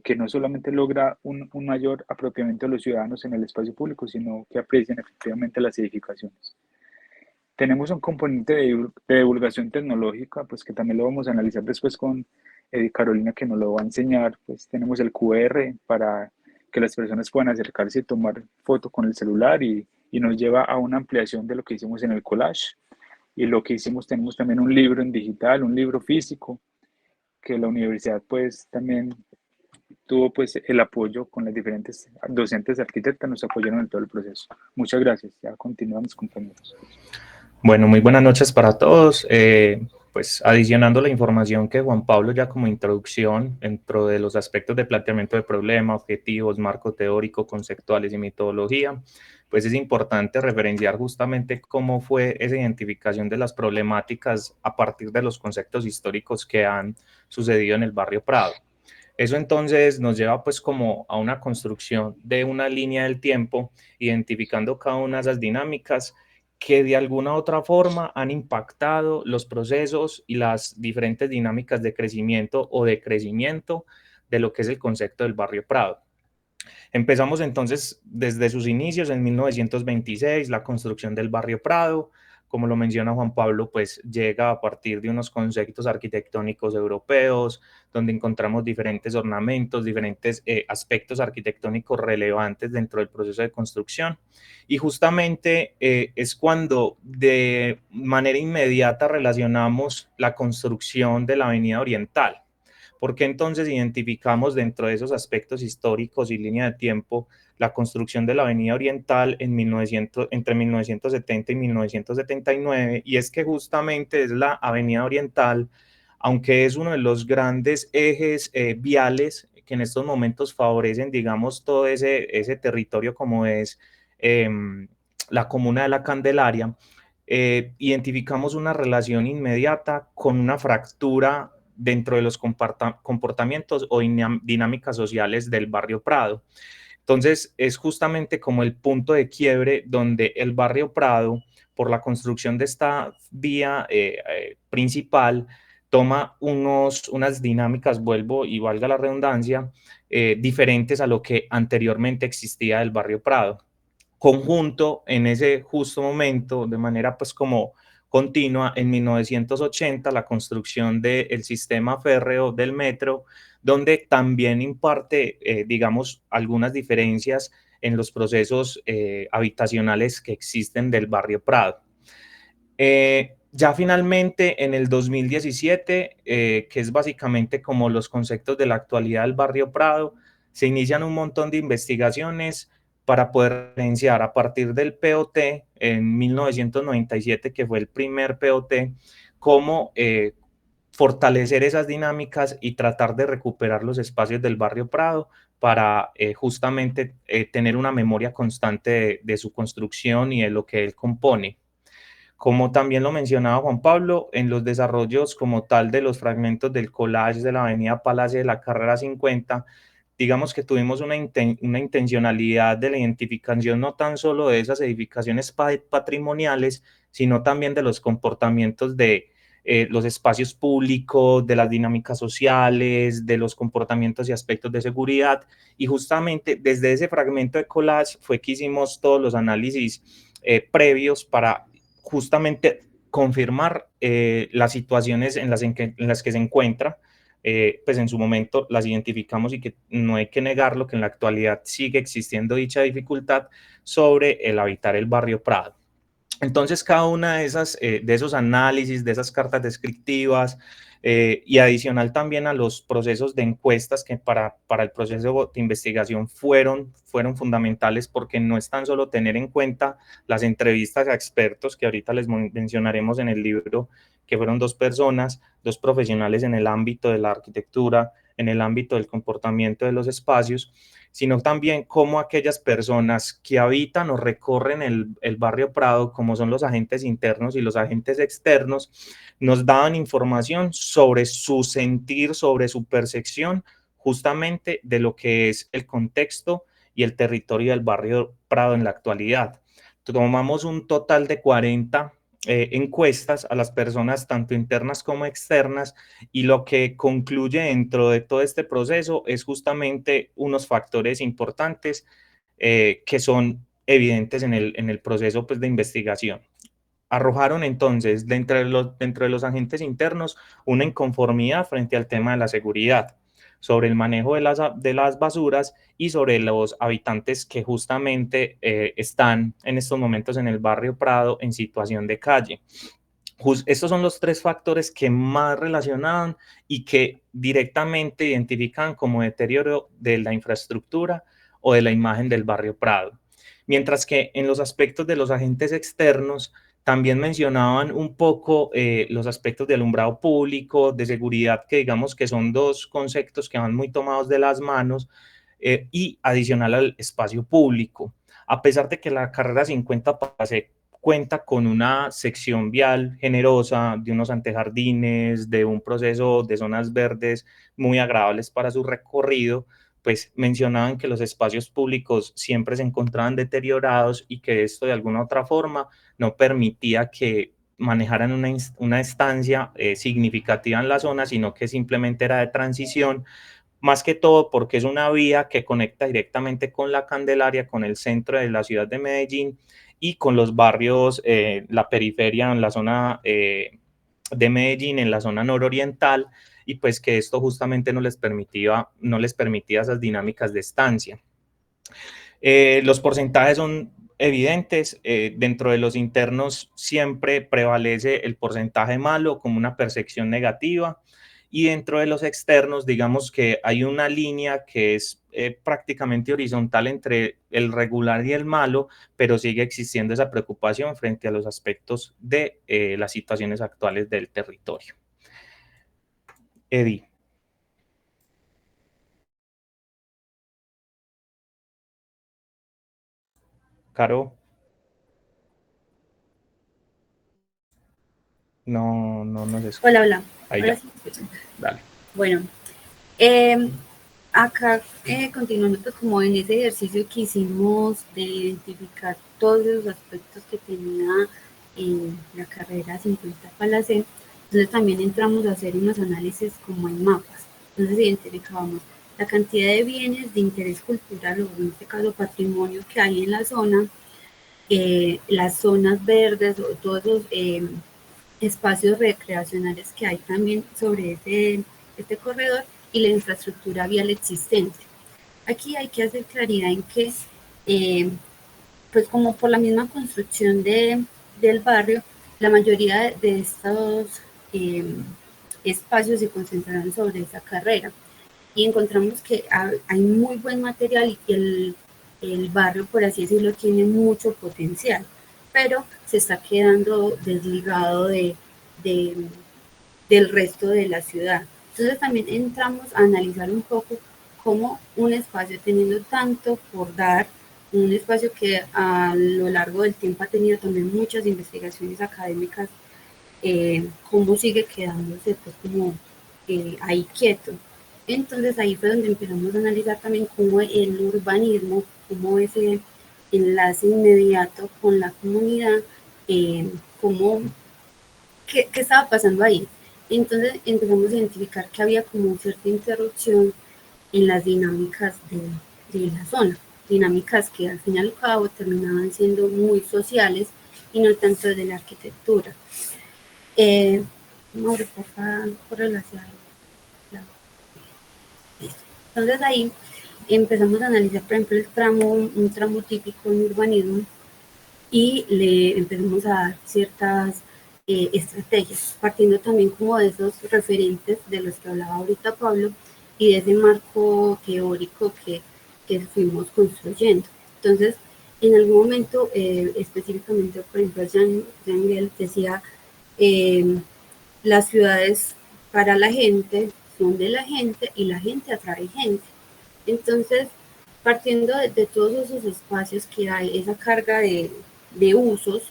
que no solamente logra un mayor apropiamiento de los ciudadanos en el espacio público, sino que aprecian efectivamente las edificaciones. Tenemos un componente de divulgación tecnológica, pues que también lo vamos a analizar después con Carolina, que nos lo va a enseñar. Pues tenemos el QR para que las personas puedan acercarse y tomar foto con el celular y nos lleva a una ampliación de lo que hicimos en el collage. Y lo que hicimos, tenemos también un libro en digital, un libro físico, que la universidad pues también tuvo pues el apoyo con las diferentes docentes arquitectas, nos apoyaron en todo el proceso. Muchas gracias, ya continuamos compañeros. Bueno, muy buenas noches para todos. Pues adicionando la información que Juan Pablo ya como introducción dentro de los aspectos de planteamiento de problema, objetivos, marco teórico, conceptuales y metodología, pues es importante referenciar justamente cómo fue esa identificación de las problemáticas a partir de los conceptos históricos que han sucedido en el barrio Prado. Eso entonces nos lleva pues como a una construcción de una línea del tiempo, identificando cada una de esas dinámicas que de alguna u otra forma han impactado los procesos y las diferentes dinámicas de crecimiento o decrecimiento de lo que es el concepto del barrio Prado. Empezamos entonces desde sus inicios en 1926, la construcción del barrio Prado, como lo menciona Juan Pablo, pues llega a partir de unos conceptos arquitectónicos europeos, donde encontramos diferentes ornamentos, diferentes aspectos arquitectónicos relevantes dentro del proceso de construcción. Y justamente es cuando de manera inmediata relacionamos la construcción de la Avenida Oriental. Porque entonces identificamos dentro de esos aspectos históricos y línea de tiempo la construcción de la Avenida Oriental entre 1970 y 1979, y es que justamente es la Avenida Oriental, aunque es uno de los grandes ejes viales que en estos momentos favorecen, digamos, todo ese territorio como es la comuna de La Candelaria, identificamos una relación inmediata con una fractura dentro de los comportamientos o dinámicas sociales del barrio Prado. Entonces, es justamente como el punto de quiebre donde el barrio Prado, por la construcción de esta vía principal, toma unas dinámicas, vuelvo y valga la redundancia, diferentes a lo que anteriormente existía del barrio Prado. Conjunto en ese justo momento, de manera pues como continua, en 1980, la construcción del sistema férreo del metro, donde también imparte, digamos, algunas diferencias en los procesos habitacionales que existen del barrio Prado. Ya finalmente en el 2017, que es básicamente como los conceptos de la actualidad del barrio Prado, se inician un montón de investigaciones para poder referenciar a partir del POT en 1997, que fue el primer POT, cómo fortalecer esas dinámicas y tratar de recuperar los espacios del barrio Prado para justamente tener una memoria constante de su construcción y de lo que él compone. Como también lo mencionaba Juan Pablo, en los desarrollos como tal de los fragmentos del collage de la avenida Palacio de la Carrera 50, digamos que tuvimos una intencionalidad de la identificación no tan solo de esas edificaciones patrimoniales, sino también de los comportamientos de los espacios públicos, de las dinámicas sociales, de los comportamientos y aspectos de seguridad. Y justamente desde ese fragmento de collage fue que hicimos todos los análisis previos para justamente confirmar las situaciones en las que se encuentra. Pues en su momento las identificamos y que no hay que negarlo, que en la actualidad sigue existiendo dicha dificultad sobre el habitar el barrio Prado. Entonces, cada una de esos análisis, de esas cartas descriptivas, y adicional también a los procesos de encuestas que para el proceso de investigación fueron fundamentales, porque no es tan solo tener en cuenta las entrevistas a expertos, que ahorita les mencionaremos en el libro, que fueron 2 personas, 2 profesionales en el ámbito de la arquitectura, en el ámbito del comportamiento de los espacios, sino también cómo aquellas personas que habitan o recorren el barrio Prado, como son los agentes internos y los agentes externos, nos daban información sobre su sentir, sobre su percepción, justamente de lo que es el contexto y el territorio del barrio Prado en la actualidad. Tomamos un total de 40 encuestas a las personas tanto internas como externas, y lo que concluye dentro de todo este proceso es justamente unos factores importantes que son evidentes en el proceso, pues, de investigación. Arrojaron entonces dentro de los agentes internos una inconformidad frente al tema de la seguridad, sobre el manejo de las basuras y sobre los habitantes que justamente están en estos momentos en el barrio Prado en situación de calle. Estos son los 3 factores que más relacionaban y que directamente identifican como deterioro de la infraestructura o de la imagen del barrio Prado. Mientras que en los aspectos de los agentes externos también mencionaban un poco los aspectos de alumbrado público, de seguridad, que digamos que son 2 conceptos que van muy tomados de las manos, y adicional al espacio público. A pesar de que la carrera 50 Pase cuenta con una sección vial generosa, de unos antejardines, de un proceso de zonas verdes muy agradables para su recorrido, pues mencionaban que los espacios públicos siempre se encontraban deteriorados y que esto de alguna otra forma no permitía que manejaran una estancia significativa en la zona, sino que simplemente era de transición, más que todo porque es una vía que conecta directamente con la Candelaria, con el centro de la ciudad de Medellín y con los barrios, la periferia en la zona de Medellín, en la zona nororiental, y pues que esto justamente no les permitía esas dinámicas de estancia. Los porcentajes son evidentes. Dentro de los internos siempre prevalece el porcentaje malo como una percepción negativa, y dentro de los externos digamos que hay una línea que es prácticamente horizontal entre el regular y el malo, pero sigue existiendo esa preocupación frente a los aspectos de las situaciones actuales del territorio. Eddie. Caro. No nos escucha. Hola, hola. Ahí Ahora ya. sí me escuchan. Dale. Bueno, acá continuando pues como en ese ejercicio que hicimos de identificar todos los aspectos que tenía la carrera 50 Palacé, entonces también entramos a hacer unos análisis como en mapas. Entonces identificábamos la cantidad de bienes de interés cultural, o en este caso patrimonio, que hay en la zona, las zonas verdes o todos los espacios recreacionales que hay también sobre este corredor, y la infraestructura vial existente. Aquí hay que hacer claridad en que, pues como por la misma construcción del barrio, la mayoría de estos espacios se concentraron sobre esa carrera, y encontramos que hay muy buen material y el barrio, por así decirlo, tiene mucho potencial, pero se está quedando desligado del resto de la ciudad. Entonces también entramos a analizar un poco cómo un espacio teniendo tanto por dar, un espacio que a lo largo del tiempo ha tenido también muchas investigaciones académicas, cómo sigue quedándose pues como ahí quieto. Entonces ahí fue donde empezamos a analizar también cómo el urbanismo, cómo ese enlace inmediato con la comunidad, cómo ¿qué estaba pasando ahí? Entonces empezamos a identificar que había como cierta interrupción en las dinámicas de la zona, dinámicas que al fin y al cabo terminaban siendo muy sociales y no tanto de la arquitectura. Mauro, por favor, corre hacia entonces ahí empezamos a analizar, por ejemplo, un tramo típico en urbanismo y le empezamos a dar ciertas estrategias, partiendo también como de esos referentes de los que hablaba ahorita Pablo y de ese marco teórico que fuimos construyendo. Entonces, en algún momento, específicamente, por ejemplo, Jean Gell decía, las ciudades para la gente son de la gente y la gente atrae gente. Entonces, partiendo de todos esos espacios que hay, esa carga de usos,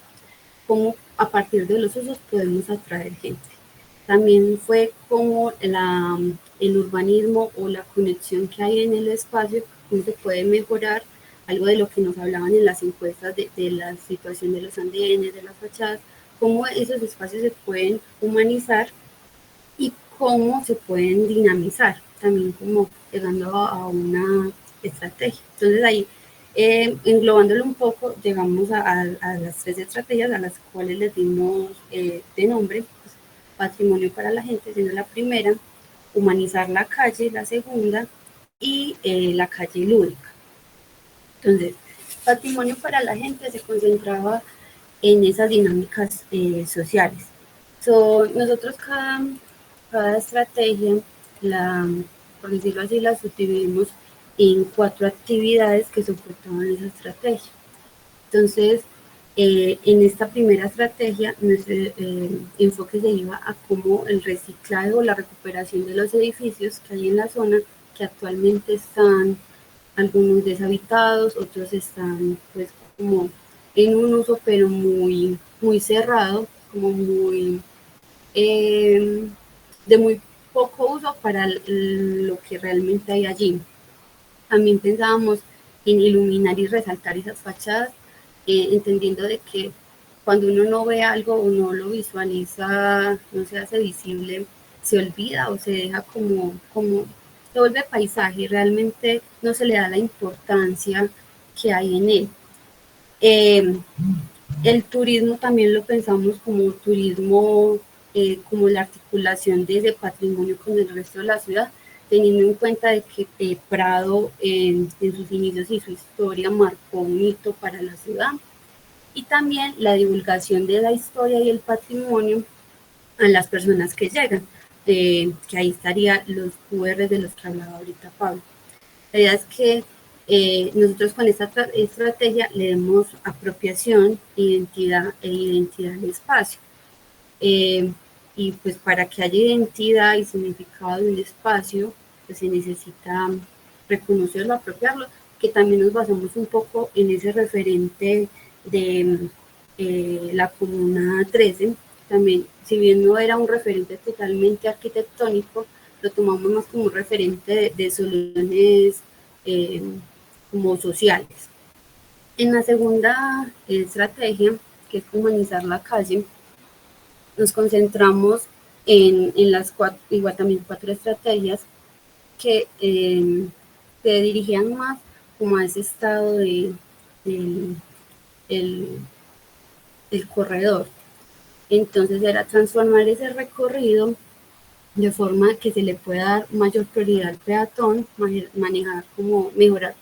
cómo a partir de los usos podemos atraer gente. También fue como el urbanismo o la conexión que hay en el espacio, cómo se puede mejorar, algo de lo que nos hablaban en las encuestas de la situación de los andenes, de las fachadas, cómo esos espacios se pueden humanizar y cómo se pueden dinamizar, también como llegando a una estrategia. Entonces ahí, englobándolo un poco, llegamos a las 3 estrategias a las cuales les dimos de nombre, pues, patrimonio para la gente, siendo la primera, humanizar la calle, la segunda, y la calle lúdica. Entonces, patrimonio para la gente se concentraba en esas dinámicas sociales. Nosotros cada estrategia, por decirlo así, la subdividimos en 4 actividades que soportaban esa estrategia. Entonces, en esta primera estrategia, nuestro enfoque se iba a cómo el reciclaje o la recuperación de los edificios que hay en la zona, que actualmente están algunos deshabitados, otros están pues como en un uso pero muy, muy cerrado, como muy de muy poco uso para lo que realmente hay allí. También pensábamos en iluminar y resaltar esas fachadas, entendiendo de que cuando uno no ve algo o no lo visualiza, no se hace visible, se olvida o se deja como se vuelve paisaje y realmente no se le da la importancia que hay en él. El turismo también lo pensamos como turismo, como la articulación de ese patrimonio con el resto de la ciudad, teniendo en cuenta de que Prado en sus inicios y su historia marcó un hito para la ciudad, y también la divulgación de la historia y el patrimonio a las personas que llegan, que ahí estaría los QR de los que hablaba ahorita Pablo. La idea es que nosotros con esta estrategia le demos apropiación, identidad al espacio. Y pues para que haya identidad y significado de un espacio, pues se necesita reconocerlo, apropiarlo, que también nos basamos un poco en ese referente de la Comuna 13, también, si bien no era un referente totalmente arquitectónico, lo tomamos más como un referente de soluciones como sociales. En la segunda estrategia, que es humanizar la calle, nos concentramos en las 4, igual también 4 estrategias que se dirigían más como a ese estado del corredor. Entonces era transformar ese recorrido de forma que se le pueda dar mayor prioridad al peatón, mejorar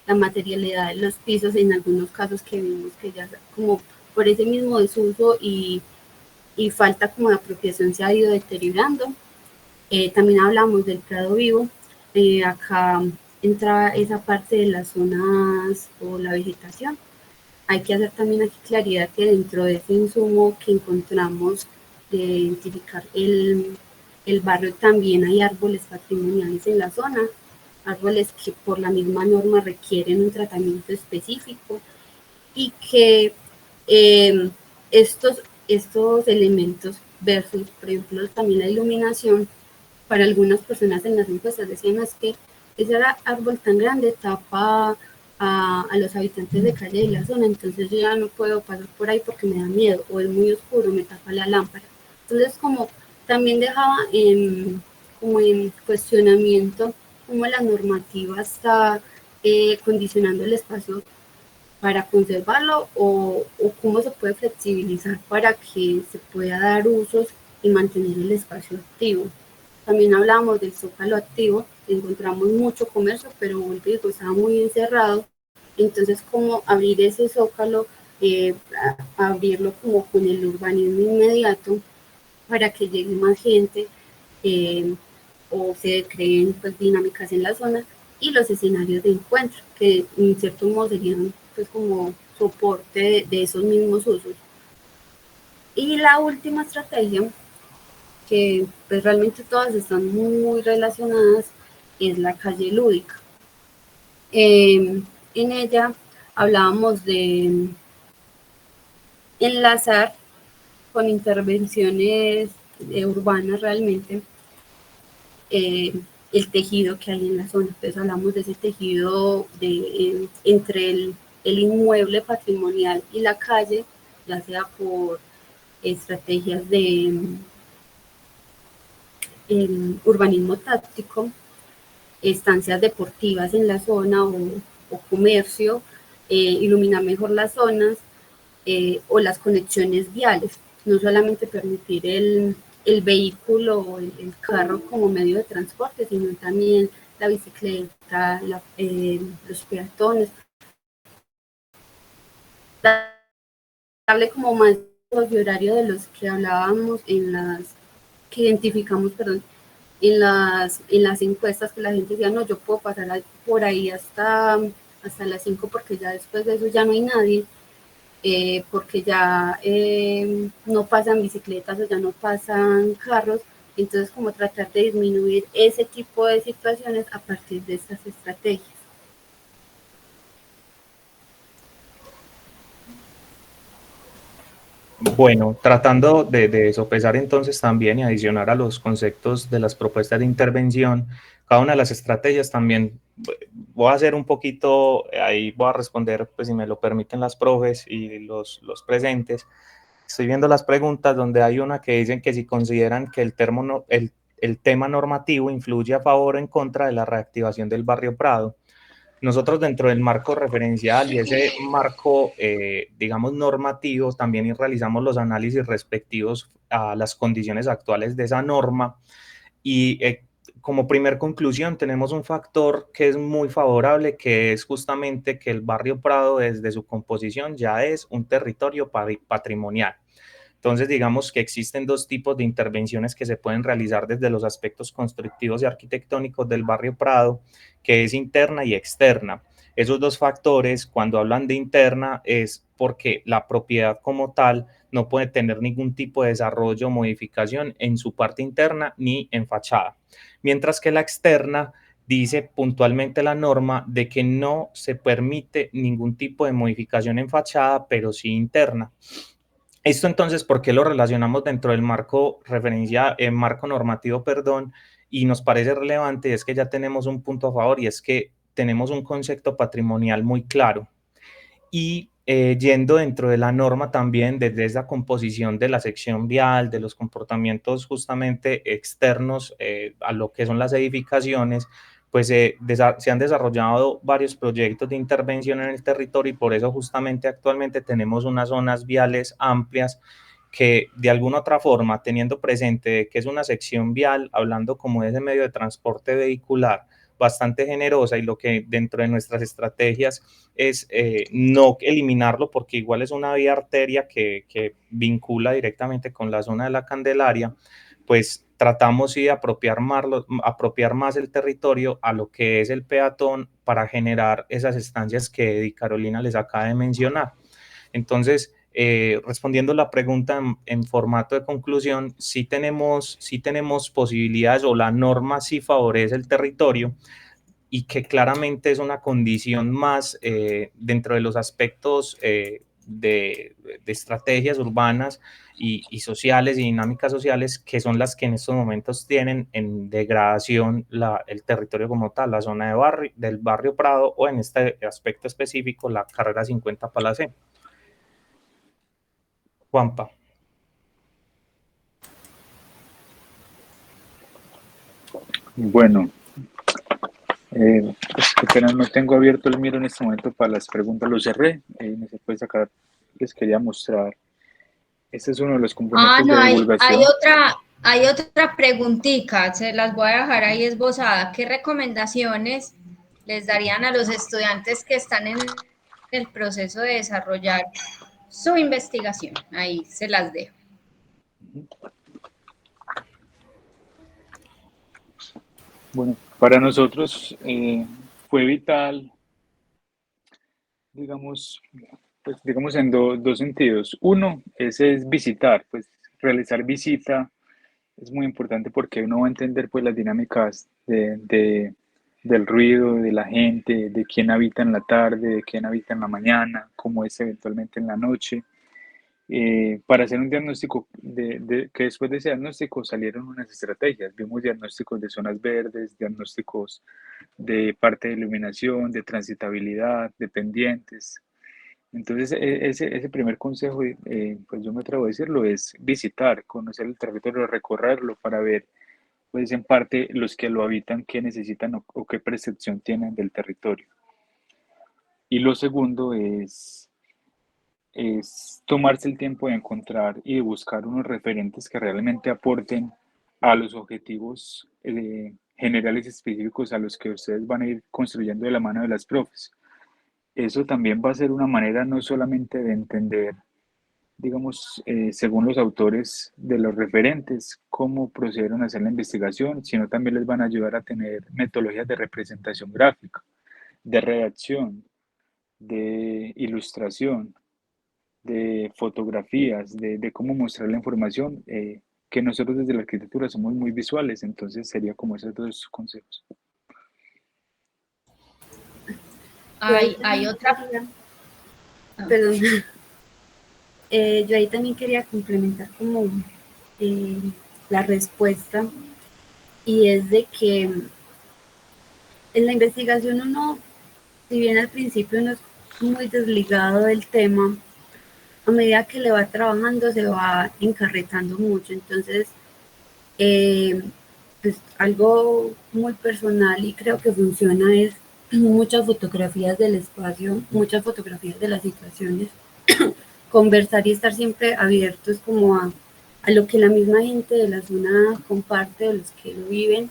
la materialidad de los pisos en algunos casos que vimos que ya como por ese mismo desuso y falta como de apropiación se ha ido deteriorando. También hablamos del prado vivo, acá entra esa parte de las zonas o la vegetación. Hay que hacer también aquí claridad que dentro de ese insumo que encontramos de identificar el barrio también hay árboles patrimoniales en la zona, árboles que por la misma norma requieren un tratamiento específico y que estos elementos versus, por ejemplo, también la iluminación, para algunas personas en las encuestas decían es que ese árbol tan grande tapa a los habitantes de calle de la zona, entonces yo ya no puedo pasar por ahí porque me da miedo, o es muy oscuro, me tapa la lámpara. Entonces, como también dejaba como en cuestionamiento cómo la normativa está condicionando el espacio para conservarlo o cómo se puede flexibilizar para que se pueda dar usos y mantener el espacio activo. También hablábamos del zócalo activo, encontramos mucho comercio, pero digo, estaba muy encerrado, entonces cómo abrir ese zócalo, abrirlo como con el urbanismo inmediato para que llegue más gente o se creen pues dinámicas en la zona y los escenarios de encuentro, que en cierto modo serían pues como soporte de esos mismos usos. Y la última estrategia, que pues realmente todas están muy relacionadas, es la calle lúdica. En ella hablábamos de enlazar con intervenciones urbanas realmente el tejido que hay en la zona. Entonces hablamos de ese tejido entre el inmueble patrimonial y la calle, ya sea por estrategias de urbanismo táctico, estancias deportivas en la zona o comercio, iluminar mejor las zonas o las conexiones viales, no solamente permitir el vehículo o el carro como medio de transporte, sino también la bicicleta, los peatones, darle como más de horario de los que hablábamos que identificamos, perdón, en las encuestas, que la gente decía, no, yo puedo pasar por ahí hasta las 5 porque ya después de eso ya no hay nadie, porque ya no pasan bicicletas o ya no pasan carros, entonces como tratar de disminuir ese tipo de situaciones a partir de estas estrategias. Bueno, tratando de sopesar entonces también y adicionar a los conceptos de las propuestas de intervención, cada una de las estrategias también voy a hacer un poquito, ahí voy a responder, pues si me lo permiten las profes y los presentes. Estoy viendo las preguntas donde hay una que dicen que si consideran que el tema normativo influye a favor o en contra de la reactivación del barrio Prado. Nosotros dentro del marco referencial y ese marco, digamos, normativo, también realizamos los análisis respectivos a las condiciones actuales de esa norma y como primer conclusión tenemos un factor que es muy favorable, que es justamente que el barrio Prado desde su composición ya es un territorio patrimonial. Entonces, digamos que existen dos tipos de intervenciones que se pueden realizar desde los aspectos constructivos y arquitectónicos del barrio Prado, que es interna y externa. Esos dos factores, cuando hablan de interna, es porque la propiedad como tal no puede tener ningún tipo de desarrollo o modificación en su parte interna ni en fachada. Mientras que la externa dice puntualmente la norma de que no se permite ningún tipo de modificación en fachada, pero sí interna. Esto entonces, ¿por qué lo relacionamos dentro del marco marco normativo, perdón? Y nos parece relevante, es que ya tenemos un punto a favor y es que tenemos un concepto patrimonial muy claro. Y yendo dentro de la norma también, desde esa composición de la sección vial, de los comportamientos justamente externos a lo que son las edificaciones, pues se han desarrollado varios proyectos de intervención en el territorio y por eso justamente actualmente tenemos unas zonas viales amplias que de alguna otra forma, teniendo presente que es una sección vial, hablando como de ese medio de transporte vehicular bastante generosa y lo que dentro de nuestras estrategias es no eliminarlo porque igual es una vía arteria que vincula directamente con la zona de la Candelaria, pues tratamos de apropiar más el territorio a lo que es el peatón para generar esas estancias que Di Carolina les acaba de mencionar. Entonces, respondiendo la pregunta en formato de conclusión, sí tenemos posibilidades o la norma sí favorece el territorio y que claramente es una condición más dentro de los aspectos de estrategias urbanas y sociales y dinámicas sociales que son las que en estos momentos tienen en degradación el territorio como tal, la zona del barrio Prado o en este aspecto específico la carrera 50 Palacé. Juanpa. Bueno, pues qué pena, no tengo abierto el Miro en este momento para las preguntas, lo cerré. Pues acá les quería mostrar. Este es uno de los componentes No, de hay divulgación. hay otra preguntita, se las voy a dejar ahí esbozada. ¿Qué recomendaciones les darían a los estudiantes que están en el proceso de desarrollar su investigación? Ahí se las dejo. Bueno, para nosotros fue vital, digamos, pues digamos en dos sentidos. Uno, ese es visitar, pues realizar visita es muy importante porque uno va a entender pues las dinámicas del ruido, de la gente, de quién habita en la tarde, de quién habita en la mañana, cómo es eventualmente en la noche. Para hacer un diagnóstico, que después de ese diagnóstico salieron unas estrategias. Vimos diagnósticos de zonas verdes, diagnósticos de parte de iluminación, de transitabilidad, de pendientes. Entonces, ese primer consejo, pues yo me atrevo a decirlo, es visitar, conocer el territorio, recorrerlo para ver, pues en parte, los que lo habitan, qué necesitan o qué percepción tienen del territorio. Y lo segundo es tomarse el tiempo de encontrar y de buscar unos referentes que realmente aporten a los objetivos generales y específicos a los que ustedes van a ir construyendo de la mano de las profes. Eso también va a ser una manera no solamente de entender, digamos, según los autores de los referentes, cómo procedieron a hacer la investigación, sino también les van a ayudar a tener metodologías de representación gráfica, de redacción, de ilustración, de fotografías, de cómo mostrar la información, que nosotros desde la arquitectura somos muy visuales, entonces sería como esos dos consejos. Hay otra. Perdón. Yo ahí también quería complementar como la respuesta, y es de que en la investigación uno, si bien al principio uno es muy desligado del tema, a medida que le va trabajando se va encarretando mucho. Entonces, pues algo muy personal y creo que funciona es muchas fotografías del espacio, muchas fotografías de las situaciones, conversar y estar siempre abiertos como a lo que la misma gente de la zona comparte, de los que lo viven,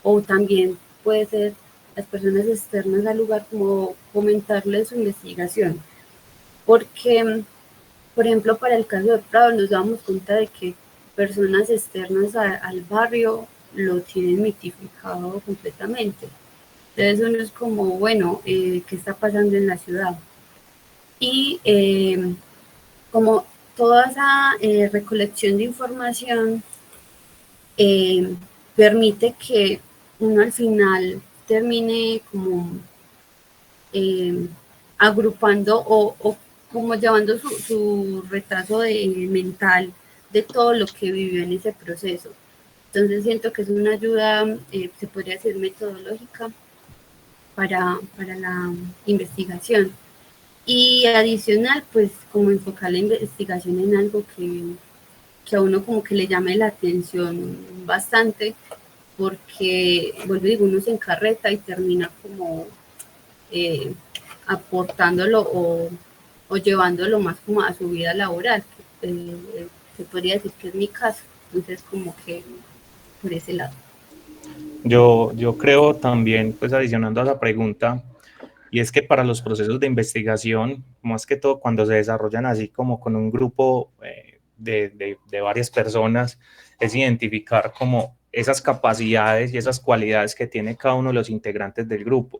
o también puede ser las personas externas al lugar, como comentarles su investigación. Porque, por ejemplo, para el caso de Prado nos damos cuenta de que personas externas al barrio lo tienen mitificado completamente. Entonces uno es como, bueno, ¿qué está pasando en la ciudad? Y como toda esa recolección de información permite que uno al final termine como agrupando o como llevando su retraso mental de todo lo que vivió en ese proceso. Entonces siento que es una ayuda, se podría decir, metodológica para la investigación. Y adicional, pues como enfocar la investigación en algo que a uno como que le llame la atención bastante, porque, vuelvo y digo, uno se encarreta y termina como aportándolo o llevándolo más como a su vida laboral. Se podría decir que es mi caso, entonces como que por ese lado. Yo creo también, pues adicionando a la pregunta, y es que para los procesos de investigación, más que todo cuando se desarrollan así como con un grupo de varias personas, es identificar como esas capacidades y esas cualidades que tiene cada uno de los integrantes del grupo.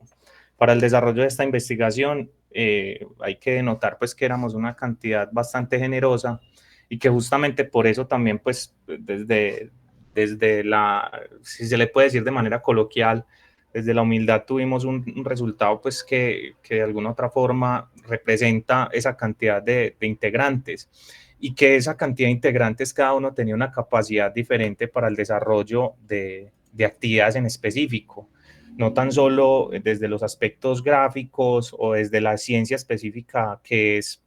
Para el desarrollo de esta investigación hay que notar pues que éramos una cantidad bastante generosa y que justamente por eso también pues desde la, si se le puede decir de manera coloquial, desde la humildad tuvimos un resultado pues que de alguna otra forma representa esa cantidad de integrantes y que esa cantidad de integrantes cada uno tenía una capacidad diferente para el desarrollo de actividades en específico, no tan solo desde los aspectos gráficos o desde la ciencia específica que es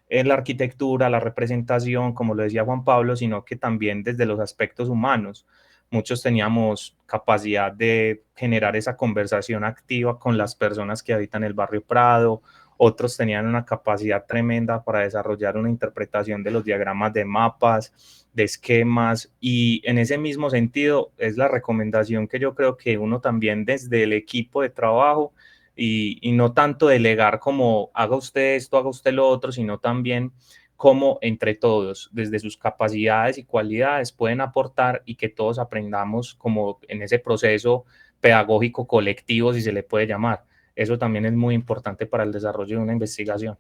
en la arquitectura, la representación, como lo decía Juan Pablo, sino que también desde los aspectos humanos. muchos teníamos capacidad de generar esa conversación activa con las personas que habitan el barrio Prado, otros tenían una capacidad tremenda para desarrollar una interpretación de los diagramas de mapas, de esquemas, y en ese mismo sentido es la recomendación que yo creo que uno también desde el equipo de trabajo y no tanto delegar como haga usted esto, haga usted lo otro, sino también cómo entre todos, desde sus capacidades y cualidades, pueden aportar y que todos aprendamos como en ese proceso pedagógico colectivo, si se le puede llamar. Eso también es muy importante para el desarrollo de una investigación.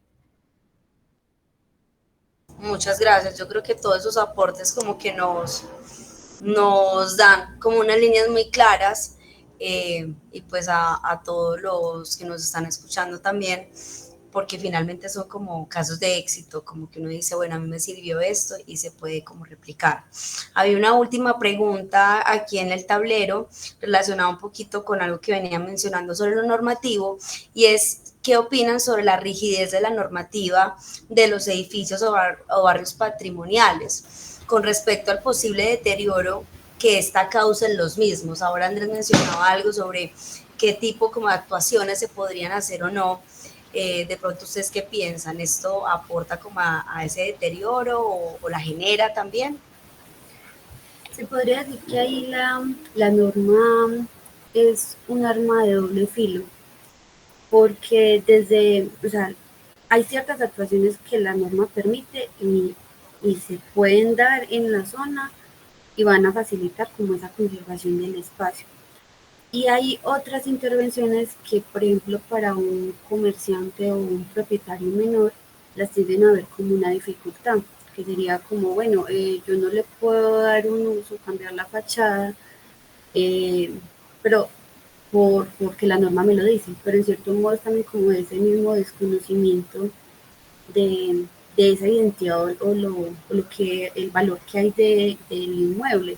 Muchas gracias. Yo creo que todos esos aportes como que nos dan como unas líneas muy claras y pues a todos los que nos están escuchando también, porque finalmente son como casos de éxito, como que uno dice, bueno, a mí me sirvió esto y se puede como replicar. Había una última pregunta aquí en el tablero relacionada un poquito con algo que venía mencionando sobre lo normativo, y es, ¿qué opinan sobre la rigidez de la normativa de los edificios o barrios patrimoniales con respecto al posible deterioro que esta causa en los mismos? Ahora Andrés mencionaba algo sobre qué tipo como de actuaciones se podrían hacer o no. De pronto, ¿ustedes qué piensan? ¿Esto aporta como a ese deterioro o la genera también? Se podría decir que ahí la norma es un arma de doble filo, porque o sea, hay ciertas actuaciones que la norma permite y se pueden dar en la zona y van a facilitar como esa conservación del espacio. Y hay otras intervenciones que, por ejemplo, para un comerciante o un propietario menor, las tienden a ver como una dificultad, que sería como, bueno, yo no le puedo dar un uso, cambiar la fachada, pero porque la norma me lo dice, pero en cierto modo es también como ese mismo desconocimiento de esa identidad o lo que, el valor que hay del inmueble,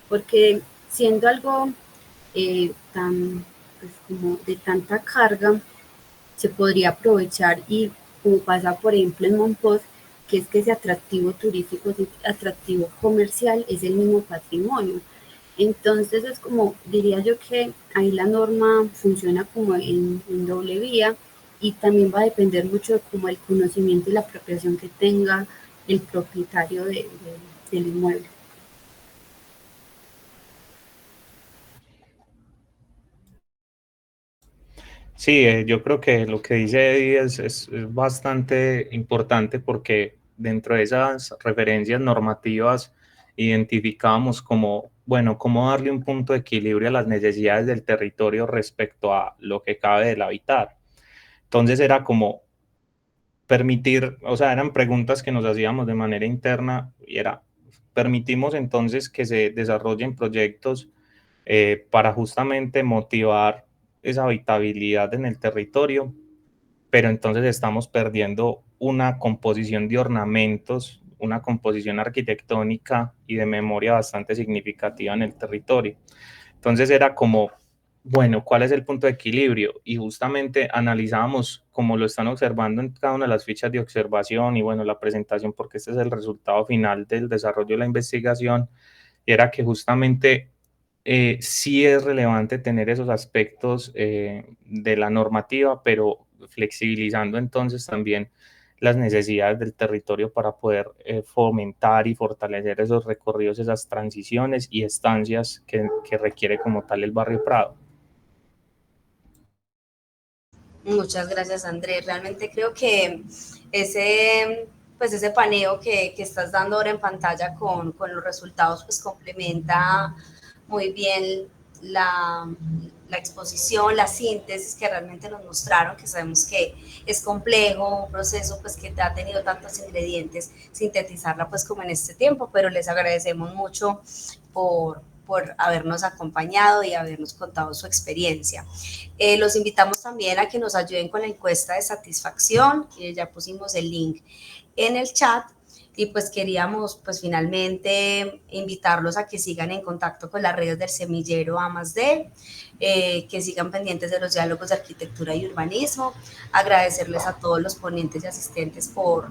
porque siendo algo pues como de tanta carga, se podría aprovechar y como pasa por ejemplo en Monpós, que es que ese atractivo turístico, ese atractivo comercial es el mismo patrimonio. Entonces es como, diría yo que ahí la norma funciona como en doble vía y también va a depender mucho de como el conocimiento y la apropiación que tenga el propietario del inmueble. Sí, yo creo que lo que dice Eddie es bastante importante porque dentro de esas referencias normativas identificábamos como, bueno, cómo darle un punto de equilibrio a las necesidades del territorio respecto a lo que cabe del habitar. Entonces era como permitir, o sea, eran preguntas que nos hacíamos de manera interna y era, permitimos entonces que se desarrollen proyectos para justamente motivar esa habitabilidad en el territorio, pero entonces estamos perdiendo una composición de ornamentos, una composición arquitectónica y de memoria bastante significativa en el territorio. Entonces era como, bueno, ¿cuál es el punto de equilibrio? Y justamente analizábamos, como lo están observando en cada una de las fichas de observación y bueno, la presentación, porque este es el resultado final del desarrollo de la investigación, y era que justamente sí es relevante tener esos aspectos de la normativa, pero flexibilizando entonces también las necesidades del territorio para poder fomentar y fortalecer esos recorridos, esas transiciones y estancias que requiere como tal el barrio Prado. Muchas gracias, Andrés. Realmente creo que ese paneo que estás dando ahora en pantalla con los resultados, pues complementa muy bien la exposición, la síntesis que realmente nos mostraron, que sabemos que es complejo, un proceso pues que ha tenido tantos ingredientes, sintetizarla pues como en este tiempo, pero les agradecemos mucho por habernos acompañado y habernos contado su experiencia. Los invitamos también a que nos ayuden con la encuesta de satisfacción, que ya pusimos el link en el chat. Y pues queríamos pues finalmente invitarlos a que sigan en contacto con las redes del semillero A+D, que sigan pendientes de los diálogos de arquitectura y urbanismo, agradecerles a todos los ponentes y asistentes por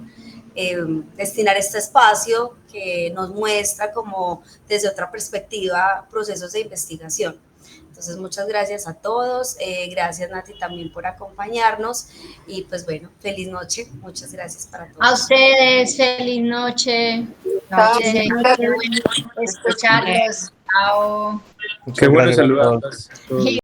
destinar este espacio que nos muestra como desde otra perspectiva procesos de investigación. Entonces, muchas gracias a todos, gracias Nati también por acompañarnos y pues bueno, feliz noche, muchas gracias para todos. A ustedes, feliz noche. Qué bueno escucharlos. Chao. Qué bueno Gracias a todos. saludarlos.